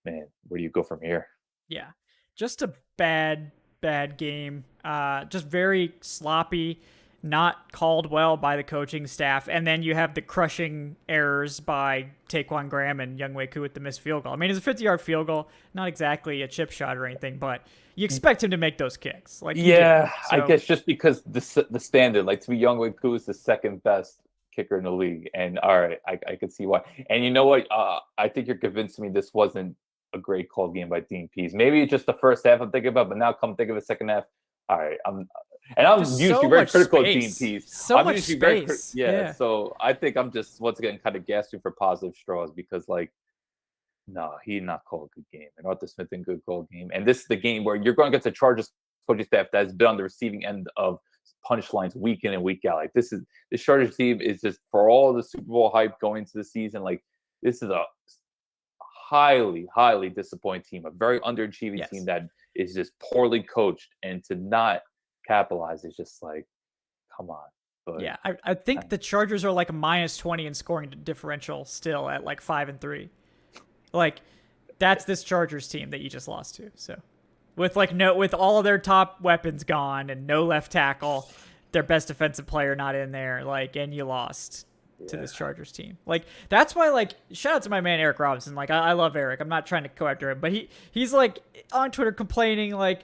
man, where do you go from here? Yeah. Just a bad game. Just very sloppy, not called well by the coaching staff. And then you have the crushing errors by Taquan Graham and Younghoe Koo with the missed field goal. I mean, it's a 50-yard field goal, not exactly a chip shot or anything, but you expect him to make those kicks. Like, yeah, so, I guess just because the standard, like, to me, Younghoe Koo is the second best kicker in the league. And all right, I can see why. And you know what? I think you're convincing me this wasn't a great call game by Dean Pease. Maybe it's just the first half I'm thinking about, but now come think of the second half. All right, I'm usually so very much critical space. of Dean Pease. So I'm much usually space. yeah. So I think I'm just once again kind of gasping for positive straws, because like, no, he did not call a good game, and Arthur Smith didn't good call a game. And this is the game where you're going against the Chargers coaching staff that's been on the receiving end of punchlines week in and week out. Like, this Chargers team is just, for all the Super Bowl hype going into the season, like, this is a highly, highly disappointing team, a very underachieving team that is just poorly coached, and to not capitalize is just like, come on. But yeah, I think the Chargers are like a -20 in scoring differential still at like 5-3. Like, that's this Chargers team that you just lost to. So with all of their top weapons gone and no left tackle, their best defensive player not in there, like, and you lost to this Chargers team. Like, that's why, like, shout out to my man Eric Robinson. Like, I love Eric. I'm not trying to go after him, but he's like on Twitter complaining, like,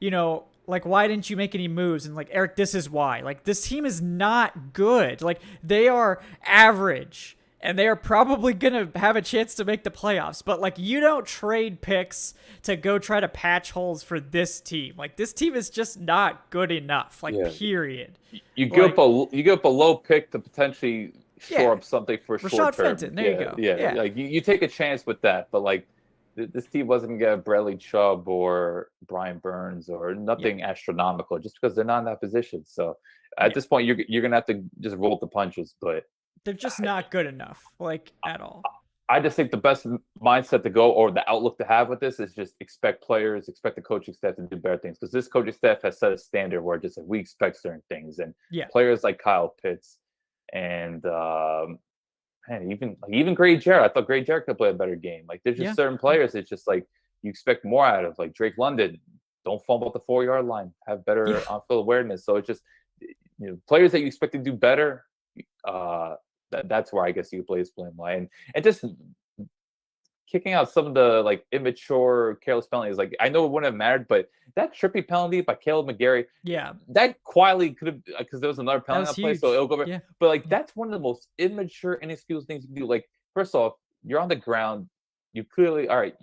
you know, like, why didn't you make any moves? And like, Eric, this is why. Like, this team is not good. Like, they are average, and they are probably gonna have a chance to make the playoffs. But like, you don't trade picks to go try to patch holes for this team. Like, this team is just not good enough. Like, period. You give up a low pick to potentially shore up something for Rashad short term. Fenton, there you go. Yeah. Like, you take a chance with that, but like, this team wasn't gonna get Bradley Chubb or Brian Burns or nothing astronomical, just because they're not in that position. So at this point, you're gonna have to just roll with the punches. But they're just not good enough, like, at all. I just think the best mindset to go, or the outlook to have with this, is just expect the coaching staff to do better things, because this coaching staff has set a standard where just like, we expect certain things, and players like Kyle Pitts and man, even Grady Jarrett. I thought Grady Jarrett could play a better game. Like, there's just certain players it's just like you expect more out of. Like Drake London, don't fumble at the 4-yard line, have better on-field awareness. So it's just, players that you expect to do better. That's where I guess you place blame lie, and just kicking out some of the like immature, careless penalties. Like, I know it wouldn't have mattered, but that trippy penalty by Caleb McGarry, that quietly could have, because there was another penalty on play, so it'll go over. But like, that's one of the most immature, inexcusable things you can do. Like, first off, you're on the ground, you clearly, all right,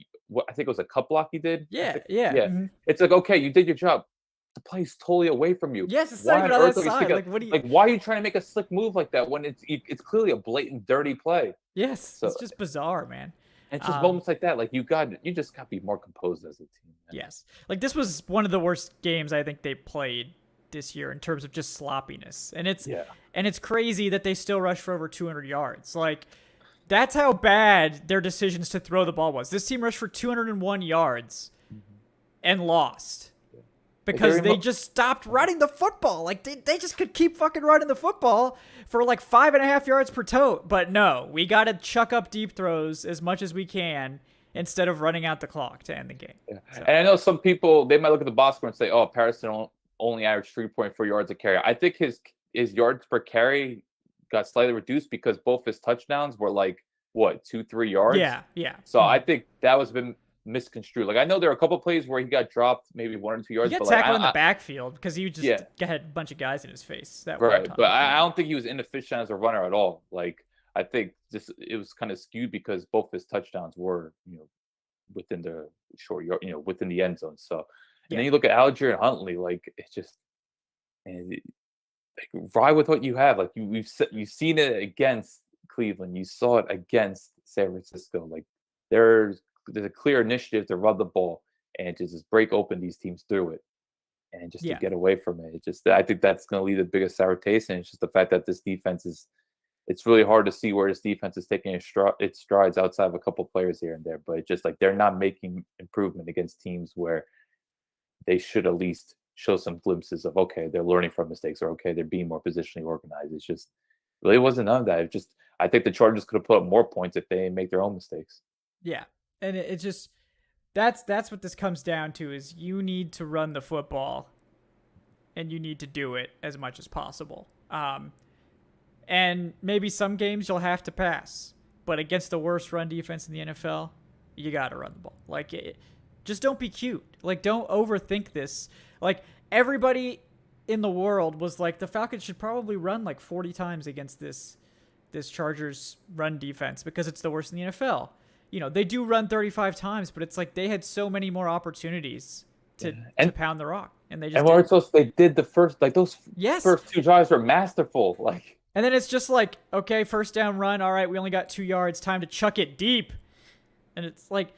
I think it was a cut block you did. Mm-hmm. It's like, okay, you did your job. The play's totally away from you. Yes, it's not even on that side. Like, what do you... like, why are you trying to make a slick move like that when it's clearly a blatant dirty play? Yes, so, it's just bizarre, man. And it's just moments like that. Like, you just got to be more composed as a team. Man. Yes, like, this was one of the worst games I think they played this year in terms of just sloppiness, and it's crazy that they still rushed for over 200 yards. Like, that's how bad their decisions to throw the ball was. This team rushed for 201 yards and lost. Because they just stopped running the football. Like, they just could keep fucking running the football for like 5.5 yards per tote. But no, we got to chuck up deep throws as much as we can instead of running out the clock to end the game. Yeah. So. And I know some people, they might look at the box score and say, oh, Patterson only averaged 3.4 yards a carry. I think his yards per carry got slightly reduced because both his touchdowns were like, what, 2-3 yards? Yeah. So I think that was been misconstrued. Like, I know there are a couple plays where he got dropped maybe 1 or 2 yards. He got but tackled like, in the backfield because he just had a bunch of guys in his face. That right, one but time. I don't think he was inefficient as a runner at all. Like, I think it was kind of skewed because both his touchdowns were, within the short yard, within the end zone. So, and then you look at Algier and Huntley, like it's just, and like, ride with what you have. Like you've seen it against Cleveland, you saw it against San Francisco. Like there's a clear initiative to run the ball and to just break open these teams through it, and just to get away from it. I think that's going to leave the biggest sour taste, and it's just the fact that this defense is. It's really hard to see where this defense is taking its strides outside of a couple players here and there. But it's just like they're not making improvement against teams where they should at least show some glimpses of, okay, they're learning from mistakes, or okay, they're being more positionally organized. It's just really wasn't none of that. I think the Chargers could have put up more points if they didn't make their own mistakes. Yeah, and it's just that's what this comes down to is you need to run the football, and you need to do it as much as possible. And maybe some games you'll have to pass, but against the worst run defense in the NFL, you got to run the ball. Like, just don't be cute. Like, don't overthink this. Like, everybody in the world was like, the Falcons should probably run like 40 times against this Chargers run defense because it's the worst in the NFL. They do run 35 times, but it's like they had so many more opportunities to pound the rock, and they just they did the first, like those first 2 drives were masterful. Like. And then it's just like, okay, first down run. All right, we only got 2 yards. Time to chuck it deep. And it's like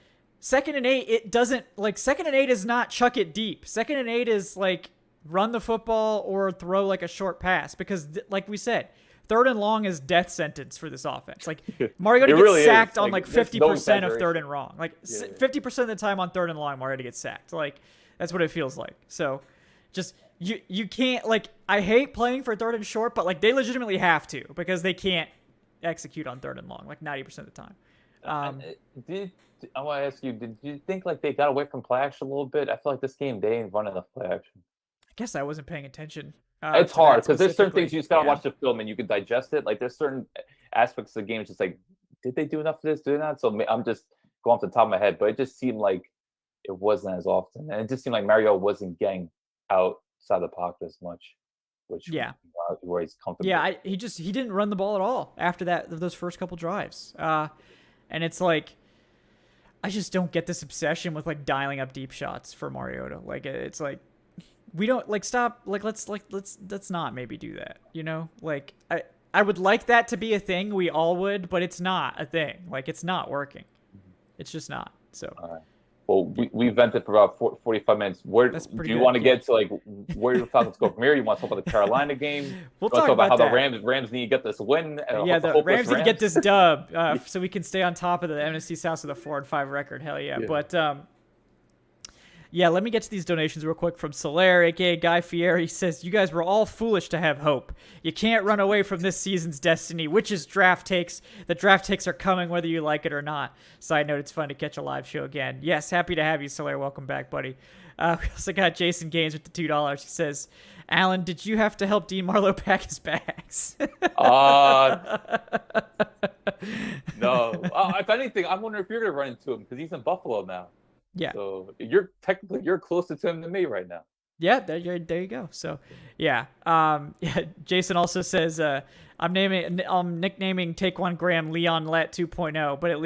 2nd and 8. It doesn't like 2nd and 8 is not chuck it deep. 2nd and 8 is like run the football or throw like a short pass because, like we said, 3rd and long is death sentence for this offense. Like Mariota gets really sacked on like 50% of 3rd and long. Like 50% of the time on 3rd and long, Mariota gets sacked. Like that's what it feels like. So just. You can't, like, I hate playing for 3rd and short, but like they legitimately have to because they can't execute on 3rd and long like 90% of the time. I want to ask you, did you think like they got away from play action a little bit? I feel like this game they ain't running enough play action. I guess I wasn't paying attention. It's hard because there's certain things you just gotta watch the film and you can digest it. Like there's certain aspects of the game, it's just like, did they do enough of this? Did not? So I'm just going off the top of my head, but it just seemed like it wasn't as often, and it just seemed like Mariota wasn't getting outside the pocket as much, where he's comfortable. Yeah, he didn't run the ball at all after those first couple drives. And it's like I just don't get this obsession with like dialing up deep shots for Mariota. Like it's like we don't like stop like let's not maybe do that. Like I would like that to be a thing. We all would, but it's not a thing. Like it's not working. It's just not. So. All right. Well, we vented for about 45 minutes. Where do you want to get to? Like, where do the Falcons go from here? You want to talk about the Carolina game? We'll talk about how that. the Rams need to get this win. The Rams need to get this dub so we can stay on top of the NFC South with a 4-5 record. Hell yeah. But let me get to these donations real quick from Soler, aka Guy Fieri. He says, "You guys were all foolish to have hope. You can't run away from this season's destiny, which is draft takes. The draft takes are coming whether you like it or not." Side note, it's fun to catch a live show again. Yes, happy to have you, Soler. Welcome back, buddy. We also got Jason Gaines with the $2. He says, "Alan, did you have to help Dean Marlowe pack his bags?" No. If anything, I'm wondering if you're going to run into him because he's in Buffalo now. Yeah. So you're closer to him than me right now. Yeah, there you go. So, yeah. Jason also says, I'm nicknaming Taquan Graham Leon Lett 2.0, but at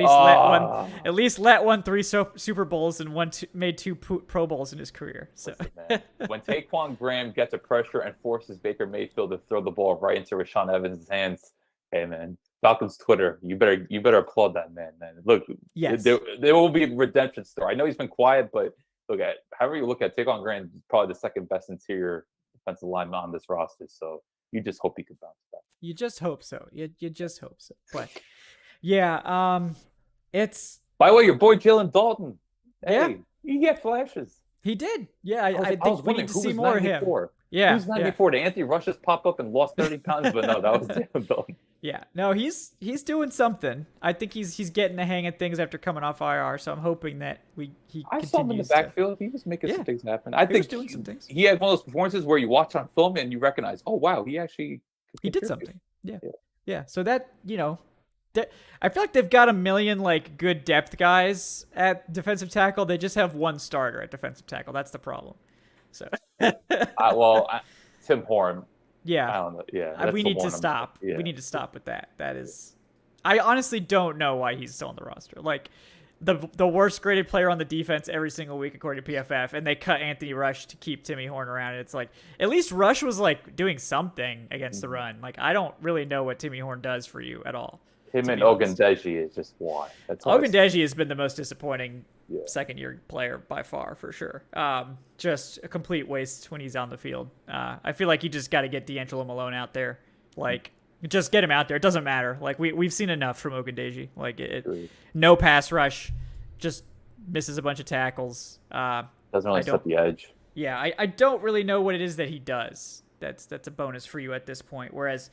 least Lett won 3 Super Bowls and made 2 Pro Bowls in his career. So listen, man, when Taquan Graham gets a pressure and forces Baker Mayfield to throw the ball right into Rashaan Evans' hands, hey man. Falcons Twitter, you better applaud that man. Look, yes. there will be a redemption story. I know he's been quiet, but however you look at Taquan Graham, is probably the 2nd best interior defensive lineman on this roster. So you just hope he could bounce back. You just hope so. You just hope so. But yeah, it's. By the way, your boy Jalen Dalton. Hey, he get flashes. He did. Yeah, I think we need to see more of him. Yeah, who's 94? Did Anthony Rush just pop up and lost 30 pounds? But no, that was Jalen Dalton. Yeah, no, he's doing something. I think he's getting the hang of things after coming off IR. So I'm hoping that I saw him in the backfield. He was making some things happen. I think was doing some things. He had one of those performances where you watch on film and you recognize, oh wow, he actually did something. Yeah, Yeah, so that, I feel like they've got a million like good depth guys at defensive tackle. They just have one starter at defensive tackle. That's the problem. So Tim Horn. yeah, I don't know. Yeah, that's we the need to one. stop. Yeah. We need to stop with that. That is, I honestly don't know why he's still on the roster. Like the worst graded player on the defense every single week according to PFF, and they cut Anthony Rush to keep Timmy Horn around. It's like at least Rush was like doing something against the run. Like I don't really know what Timmy Horn does for you at all. Him and Ogundeji is just why. Ogundeji has been the most disappointing second-year player by far, for sure. Just a complete waste when he's on the field. I feel like you just got to get D'Angelo Malone out there. Like, just get him out there. It doesn't matter. Like, we've seen enough from Ogundeji. Like, no pass rush, just misses a bunch of tackles. Doesn't really set the edge. Yeah, I don't really know what it is that he does. That's a bonus for you at this point. Whereas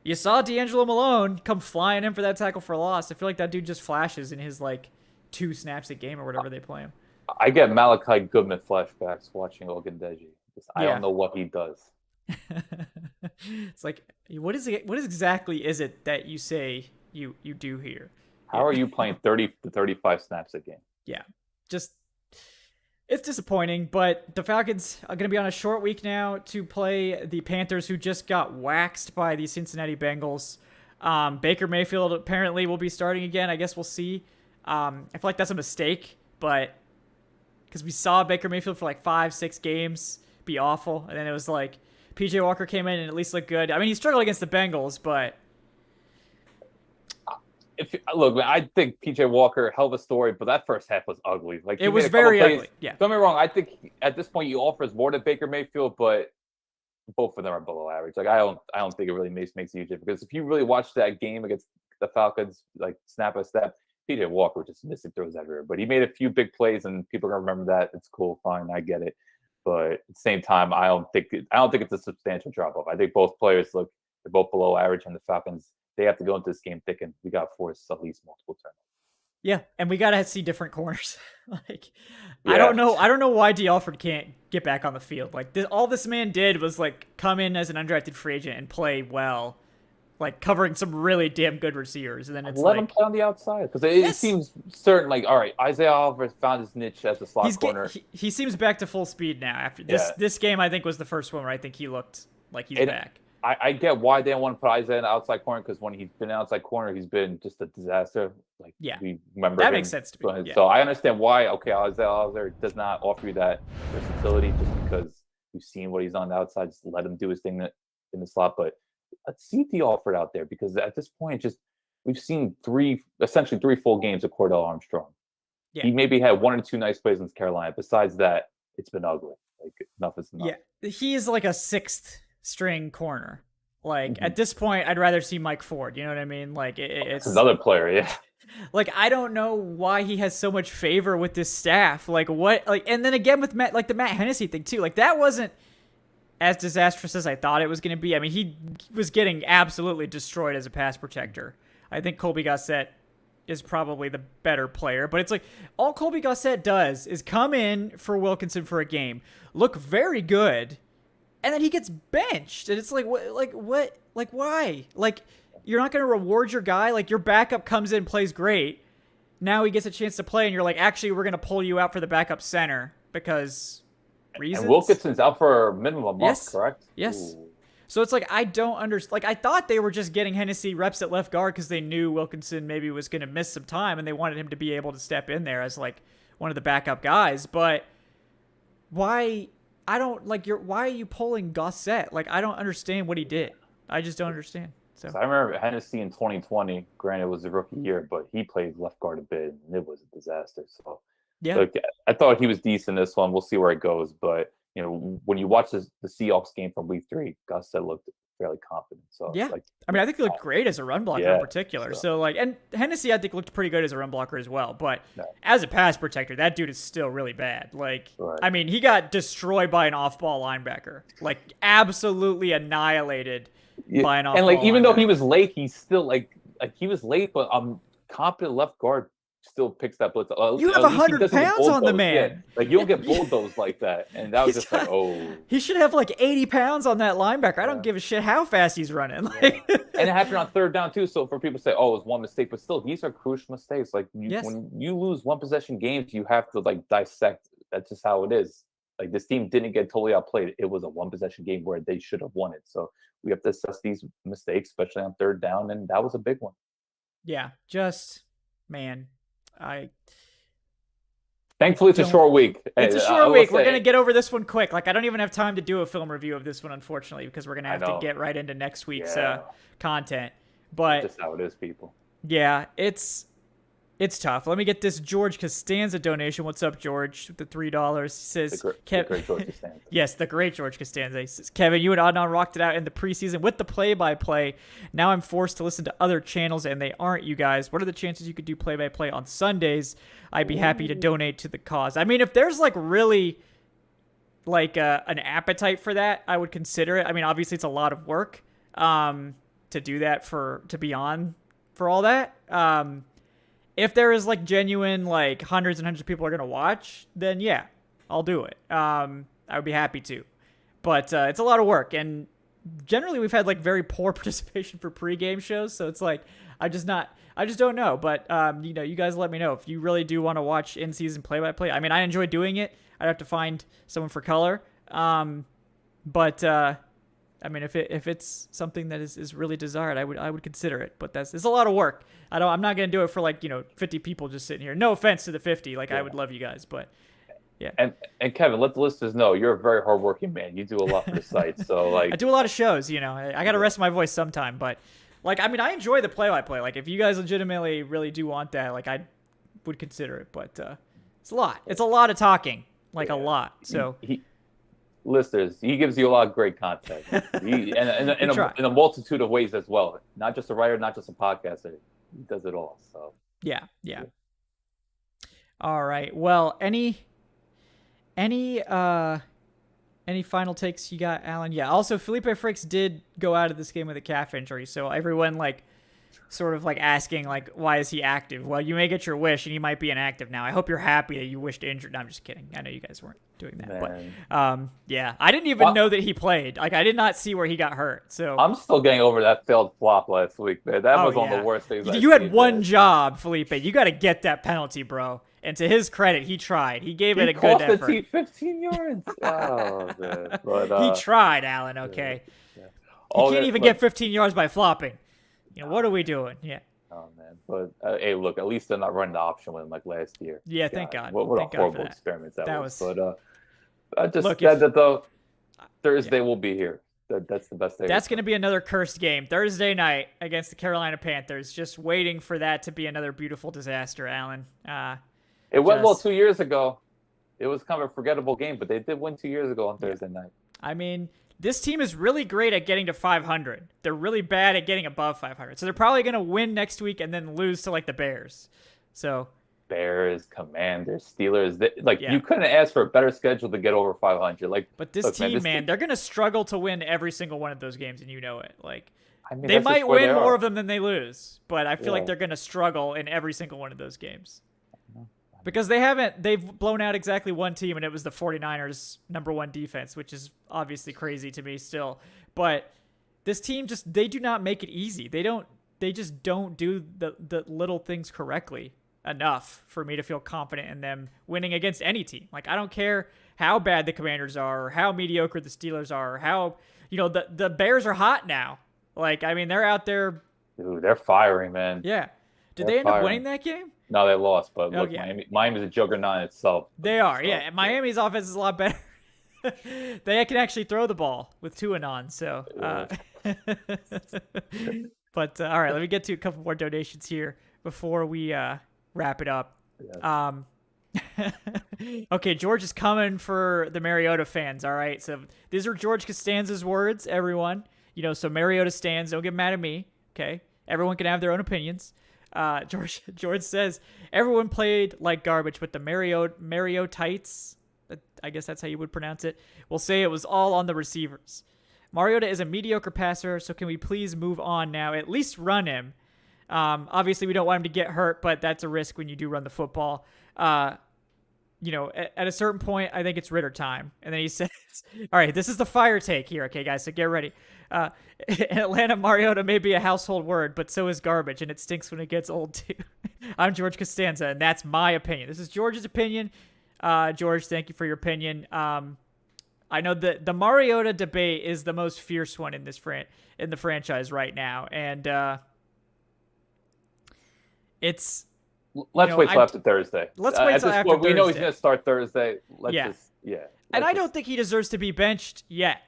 you saw D'Angelo Malone come flying in for that tackle for loss. I feel like that dude just flashes in his, like, 2 snaps a game or whatever they play him. I get Malachi Goodman flashbacks watching Ogundeji. I don't know what he does. It's like, what exactly is it that you say you do here? How are you playing 30 to 35 snaps a game? Yeah, just it's disappointing, but the Falcons are going to be on a short week now to play the Panthers, who just got waxed by the Cincinnati Bengals. Baker Mayfield apparently will be starting again. I guess we'll see. I feel like that's a mistake, but because we saw Baker Mayfield for like 5-6 games be awful, and then it was like PJ Walker came in and at least looked good. I mean, he struggled against the Bengals, but Look, man, I think PJ Walker, hell of a story, but that first half was ugly. Like it was very ugly. Yeah, don't get me wrong. I think at this point you offers more than Baker Mayfield, but both of them are below average. Like I don't think it really makes a huge difference, because if you really watch that game against the Falcons, like snap by snap, PJ Walker was just missing throws everywhere. But he made a few big plays, and people are gonna remember that. It's cool, fine, I get it. But at the same time, I don't think it's a substantial drop off. I think both players they're both below average, and the Falcons, they have to go into this game thinking we got to force at least multiple turnovers. Yeah, and we gotta see different corners. I don't know why D. Alford can't get back on the field. Like all this man did was like come in as an undrafted free agent and play well, like covering some really damn good receivers, and then it's let him play on the outside, because it seems certain. Like, all right, Isaiah Oliver found his niche as a slot corner. He seems back to full speed now. After this game, I think was the first one where I think he looked like he's back. I get why they don't want to put Isaiah in the outside corner, because when he's been outside corner, he's been just a disaster. Like, we remember that makes sense to me. So I understand why. Okay, Isaiah Oliver does not offer you that versatility, just because we've seen what he's on the outside. Just let him do his thing in the slot. But let's see the Alford out there, because at this point, we've seen essentially three full games of Cordell Armstrong. Yeah. He maybe had 1 or 2 nice plays against Carolina. Besides that, it's been ugly. Like, enough is enough. Yeah, he is like a 6th string corner. Like at this point, I'd rather see Mike Ford. You know what I mean? Like it's another player. Yeah. Like I don't know why he has so much favor with this staff. Like what? Like and then again with Matt, like the Matt Hennessy thing too. Like that wasn't as disastrous as I thought it was going to be. I mean, he was getting absolutely destroyed as a pass protector. I think Colby Gossett is probably the better player, but it's like all Colby Gossett does is come in for Wilkinson for a game, look very good, and then he gets benched, and it's like what, why? Like, you're not going to reward your guy. Like, your backup comes in, plays great. Now he gets a chance to play, and you're like, actually, we're going to pull you out for the backup center because reasons. And Wilkinson's out for a minimum of a month, correct? Yes. Ooh. So it's like, I don't understand. Like, I thought they were just getting Hennessy reps at left guard because they knew Wilkinson maybe was going to miss some time, and they wanted him to be able to step in there as, like, one of the backup guys. But why... why are you pulling Gossett? Like, I don't understand what he did. I just don't understand. So I remember Hennessy in 2020, granted it was a rookie year, but he played left guard a bit, and it was a disaster. So yeah, I thought he was decent this one. We'll see where it goes. But, you know, when you watch the Seahawks game from week 3, Gossett looked fairly confident. So yeah, I mean, I think he looked great as a run blocker in particular. So like, and Hennessy I think looked pretty good as a run blocker as well. But as a pass protector, that dude is still really bad. Like, I mean, he got destroyed by an off-ball linebacker, like absolutely annihilated by an off-ball. And like, even linebacker. though he was late, he's still like he was late, but competent left guard still picks that blitz. You have At least he 100 doesn't get pounds on the bulldozed. Yeah, man. like you don't get bulldozed like that. And that was He's just like, got- oh. He should have like 80 pounds on that linebacker. I don't give a shit how fast he's running. Like, And it happened on third down too. So for people to say, oh, it was one mistake, but still, these are crucial mistakes. Like Yes. when you lose one possession games, you have to like dissect. That's just how it is. Like this team didn't get totally outplayed. It was a one possession game where they should have won it. So we have to assess these mistakes, especially on third down, and that was a big one. yeah, just man, Thankfully, it's a short week. It's a I short will week. We're say- gonna get over this one quick. Like I don't even have time to do a film review of this one, unfortunately, because we're gonna have to know. get right into next week's Yeah. content. That's But just how it is, people. yeah, it's tough. Let me get this George Costanza donation. What's up, George? With the $3. He says, The great George Costanza. Yes, the great George Costanza. He says, Kevin, you and Adnan rocked it out in the preseason with the play-by-play. Now I'm forced to listen to other channels, and they aren't you guys. What are the chances you could do play-by-play on Sundays? I'd be happy to donate to the cause. I mean, if there's like really like an appetite for that, I would consider it. I mean, obviously it's a lot of work to do that to be on for all that. If there is like genuine, like hundreds and hundreds of people are going to watch, then yeah, I'll do it. I would be happy to, but it's a lot of work. And generally we've had like very poor participation for pregame shows. So it's like, I just don't know. But, you guys let me know if you really do want to watch in-season play-by-play. I mean, I enjoy doing it. I'd have to find someone for color. But I mean, if it's something that is really desired, I would consider it. But it's a lot of work. I'm not gonna do it for like 50 people just sitting here. No offense to the 50. Like I would love you guys, but yeah. And Kevin, let the listeners know you're a very hardworking man. You do a lot for the site. So like I do a lot of shows. I gotta rest my voice sometime. But like I mean, I enjoy the play-by-play. Like if you guys legitimately really do want that, like I would consider it. But it's a lot. It's a lot of talking. Like a lot. So. Listeners, he gives you a lot of great content. In a multitude of ways as well. Not just a writer, not just a podcaster. He does it all. So yeah. All right. Well, any final takes you got, Alan? Yeah. Also, Felipe Fricks did go out of this game with a calf injury, so everyone sort of asking why is he active? Well, you may get your wish, and he might be inactive now. I hope you're happy that you wished injured. No, I'm just kidding. I know you guys weren't doing that, but yeah, I didn't even know that he played. Like I did not see where he got hurt. So I'm still getting over that failed flop last week, man. That was one of the worst things. You had one job, Felipe. You got to get that penalty, bro. And to his credit, he tried. He gave it a good effort. Cost the team 15 yards. Oh man, but he tried, Alan. Okay, yeah. You can't even get 15 yards by flopping. What are we doing? Yeah. Oh man, but hey, look, at least they're not running the option with him like last year. Yeah, thank God. What thank a horrible God experiment that was. But look, though, Thursday will be here. That's the best day. That's going to be another cursed game Thursday night against the Carolina Panthers. Just waiting for that to be another beautiful disaster, Alan. It went well 2 years ago. It was kind of a forgettable game, but they did win 2 years ago on Thursday night. I mean, this team is really great at getting to 500. They're really bad at getting above 500. So they're probably going to win next week and then lose to the Bears. So Bears, Commanders, Steelers, you couldn't ask for a better schedule to get over 500. But this team, they're going to struggle to win every single one of those games, and you know it. I mean, they might win more of them than they lose, but I feel like they're going to struggle in every single one of those games. Because they've blown out exactly one team, and it was the 49ers' #1 defense, which is obviously crazy to me still. But this team they do not make it easy. They just don't do the little things correctly enough for me to feel confident in them winning against any team. I don't care how bad the Commanders are, or how mediocre the Steelers are, or how, the Bears are hot now. They're out there. Dude, they're firing, man. Yeah. Did they end up winning that game? No, they lost, but look, Miami's a juggernaut in itself. They are, yeah. Miami's offense is a lot better. They can actually throw the ball with Tuanon, so. But all right, let me get to a couple more donations here before we wrap it up. Yes. Okay, George is coming for the Mariota fans. All right, so these are George Costanza's words, everyone. So Mariota stands. Don't get mad at me. Okay, everyone can have their own opinions. George says everyone played like garbage, but the Mariotites, I guess that's how you would pronounce it, will say it was all on the receivers. Mariota is a mediocre passer, so can we please move on now? At least run him. Obviously, we don't want him to get hurt, but that's a risk when you do run the football. At a certain point, I think it's Ritter time. And then he says, all right, this is the fire take here. Okay, guys, so get ready. In Atlanta, Mariota may be a household word, but so is garbage, and it stinks when it gets old, too. I'm George Costanza, and that's my opinion. This is George's opinion. George, thank you for your opinion. I know that the Mariota debate is the most fierce one in the franchise right now, and it's... Let's wait till after Thursday. Let's wait till after Thursday. We know he's going to start Thursday. And I don't think he deserves to be benched yet.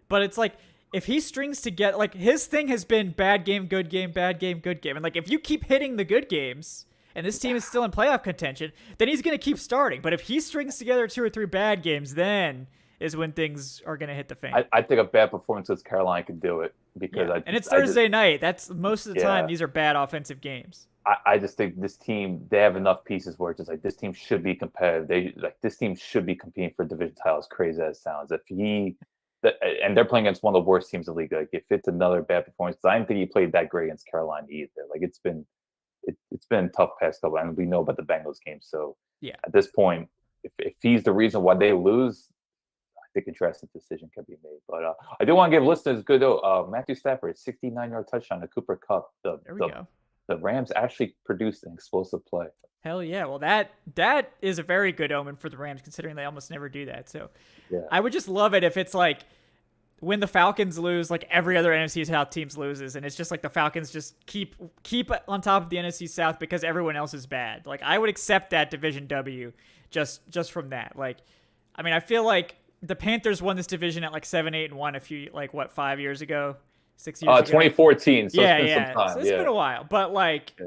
But it's like, if he strings together, like, his thing has been bad game, good game, bad game, good game. And, like, if you keep hitting the good games, and this team is still in playoff contention, then he's going to keep starting. But if he strings together 2 or 3 bad games, then is when things are going to hit the fan. I think a bad performance against Carolina could do it. Because and it's Thursday night. That's most of the time, these are bad offensive games. I just think this team, they have enough pieces where it's just like this team should be competitive. This team should be competing for division titles, crazy as it sounds. And they're playing against one of the worst teams in the league. Like if it's another bad performance, because I didn't think he played that great against Carolina either. Like it's been tough past couple, and we know about the Bengals game. So at this point, if he's the reason why they lose, I think a drastic decision can be made. But I do want to give listeners good though. Matthew Stafford, 69-yard touchdown to Cooper Kupp. There we go. The Rams actually produced an explosive play. Hell yeah. Well, that is a very good omen for the Rams, considering they almost never do that. So I would just love it if it's like when the Falcons lose, like every other NFC South teams loses, and it's just like the Falcons just keep on top of the NFC South because everyone else is bad. Like I would accept that division W just from that. Like, I mean, I feel like the Panthers won this division at like 7-8-1 5 years ago. 6 years ago. 2014. So it's been some time. So it's been a while. But like,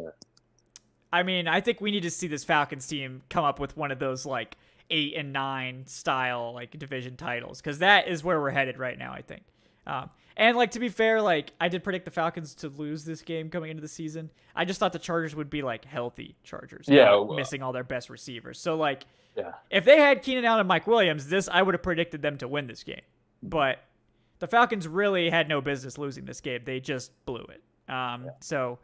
I mean, I think we need to see this Falcons team come up with one of those like 8-9 style like division titles, because that is where we're headed right now, I think. And like, to be fair, like I did predict the Falcons to lose this game coming into the season. I just thought the Chargers would be like healthy Chargers, missing all their best receivers. So like, if they had Keenan Allen and Mike Williams, I would have predicted them to win this game. But the Falcons really had no business losing this game. They just blew it. So,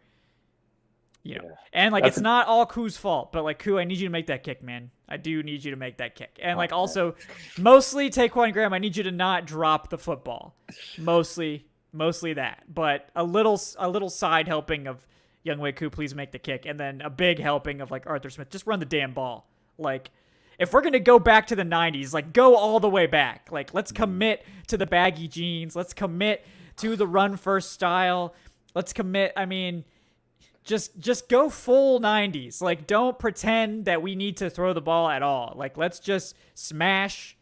and like, it's not all Koo's fault, but like, Koo, I need you to make that kick, man. I do need you to make that kick. And like, also, mostly Taquan Graham, I need you to not drop the football. Mostly that. But a little side helping of Younghoe Koo, please make the kick. And then a big helping of like Arthur Smith, just run the damn ball. Like, if we're going to go back to the 90s, like go all the way back. Like let's commit to the baggy jeans. Let's commit to the run first style. Let's commit. I mean, just go full 90s. Like don't pretend that we need to throw the ball at all. Like let's just smash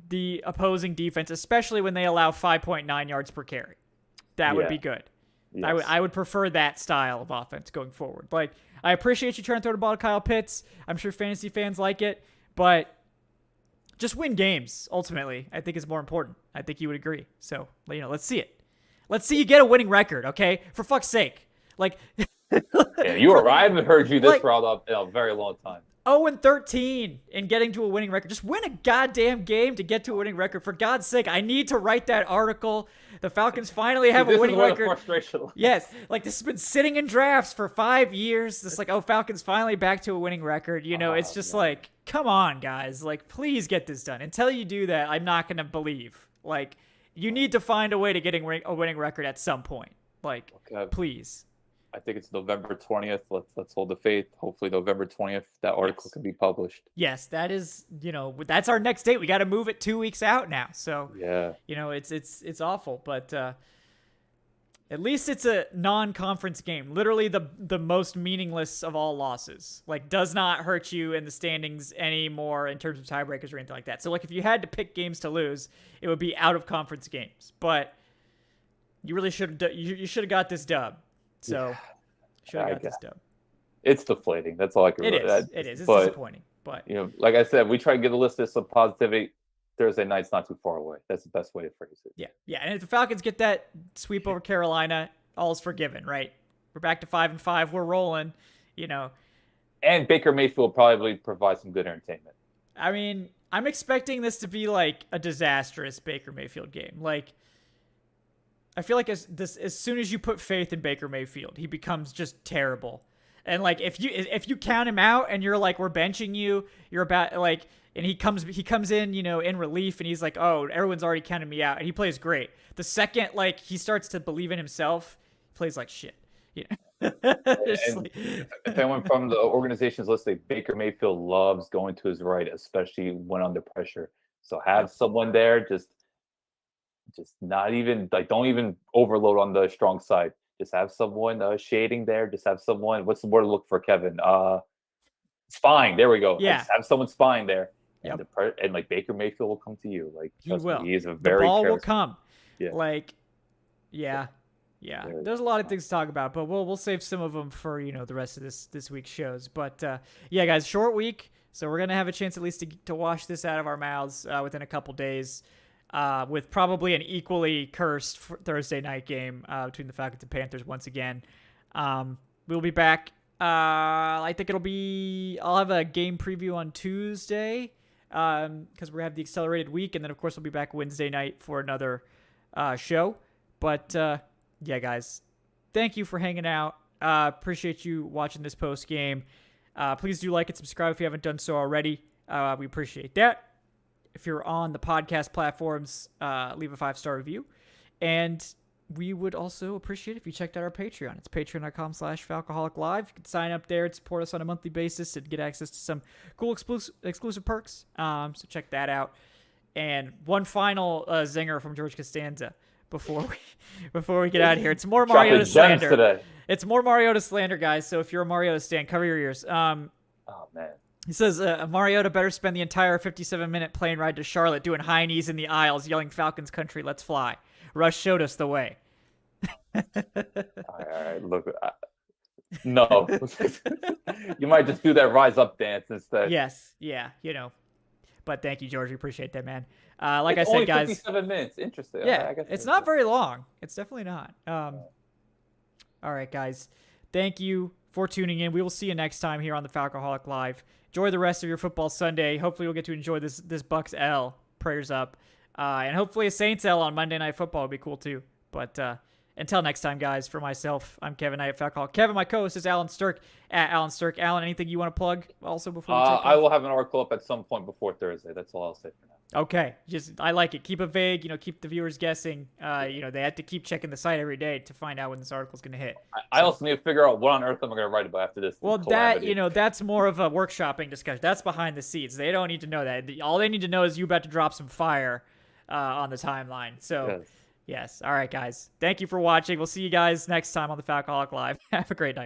the opposing defense, especially when they allow 5.9 yards per carry. That would be good. Yes. I would prefer that style of offense going forward. Like, I appreciate you trying to throw the ball to Kyle Pitts. I'm sure fantasy fans like it, but just win games, ultimately, I think is more important. I think you would agree. So, let's see it. Let's see you get a winning record, okay? For fuck's sake. Like, I haven't heard you this route up in a very long time. 0-13 and getting to a winning record. Just win a goddamn game to get to a winning record. For God's sake, I need to write that article. The Falcons finally have a winning record. Yes, like this has been sitting in drafts for 5 years. This like, Falcons finally back to a winning record. It's just like, come on, guys. Like, please get this done. Until you do that, I'm not going to believe. Like, you need to find a way to getting a winning record at some point. Like, please. I think it's November 20th. Let's hold the faith. Hopefully November 20th, that article can be published. Yes, that is, that's our next date. We got to move it 2 weeks out now. So, it's awful, but at least it's a non-conference game. Literally the most meaningless of all losses. Like, does not hurt you in the standings anymore in terms of tiebreakers or anything like that. So, like, if you had to pick games to lose, it would be out of conference games. But you really should have got this dub. So, should have got this dub. It's deflating. That's all I can. It is. It's disappointing. But like I said, we try to get a list of some positivity. Thursday night's not too far away. That's the best way to phrase it. Yeah. And if the Falcons get that sweep over Carolina, all's forgiven, right? We're back to 5-5. We're rolling. And Baker Mayfield probably provide some good entertainment. I mean, I'm expecting this to be like a disastrous Baker Mayfield game. Like, I feel like as soon as you put faith in Baker Mayfield, he becomes just terrible. And like if you count him out and you're like, we're benching you, you're about like, and he comes in, in relief, and he's like, oh, everyone's already counted me out, and he plays great. The second like he starts to believe in himself, he plays like shit. And if anyone from the organization's listening, Baker Mayfield loves going to his right, especially when under pressure. So have someone there, just not even like, don't even overload on the strong side. Just have someone shading there. Just have someone. What's the word to look for, Kevin? Spying. There we go. Yeah. Just have someone spying there. Yep. And like Baker Mayfield will come to you. Like he will. Me, he's a very the ball will come. Yeah. Like, yeah. There's a lot of things to talk about, but we'll save some of them for the rest of this week's shows. But yeah, guys, short week, so we're gonna have a chance at least to wash this out of our mouths within a couple days. With probably an equally cursed Thursday night game between the Falcons and Panthers once again. We'll be back. I think I'll have a game preview on Tuesday because we have the accelerated week, and then of course we'll be back Wednesday night for another show. But yeah, guys, thank you for hanging out. Appreciate you watching this post game. Please do like and subscribe if you haven't done so already. We appreciate that. If you're on the podcast platforms, leave a 5-star review. And we would also appreciate if you checked out our Patreon. It's patreon.com/Falcoholic Live. You can sign up there and support us on a monthly basis and get access to some cool exclusive perks. So check that out. And one final zinger from George Costanza before we get out of here. It's more Mariota slander today. It's more Mariota slander, guys. So if you're a Mariota stan, cover your ears. Oh, man. He says, Mariota better spend the entire 57-minute plane ride to Charlotte doing high knees in the aisles, yelling Falcons country, let's fly. Rush showed us the way. All right, look. No. You might just do that rise up dance instead. Yes, yeah, But thank you, George. We appreciate that, man. Like I said, only guys. 57 minutes. Interesting. Yeah, I guess it's not very long. It's definitely not. All right, guys. Thank you for tuning in. We will see you next time here on the Falcoholic Live. Enjoy the rest of your football Sunday. Hopefully we'll get to enjoy this Bucs L. Prayers up. And hopefully a Saints L on Monday Night Football would be cool too. But until next time, guys, for myself, I'm Kevin Knight at Falcoholic. Kevin, my co-host, is Alan Stirk at Alan Stirk. Alan, anything you want to plug also before we take I will have an article up at some point before Thursday. That's all I'll say for now. Okay. I like it. Keep it vague, keep the viewers guessing. They have to keep checking the site every day to find out when this article's going to hit. I also need to figure out what on earth I'm going to write about after this. Well, that's more of a workshopping discussion. That's behind the scenes. They don't need to know that. All they need to know is you about to drop some fire on the timeline. So, yes. All right, guys. Thank you for watching. We'll see you guys next time on the Falcoholic Live. Have a great night.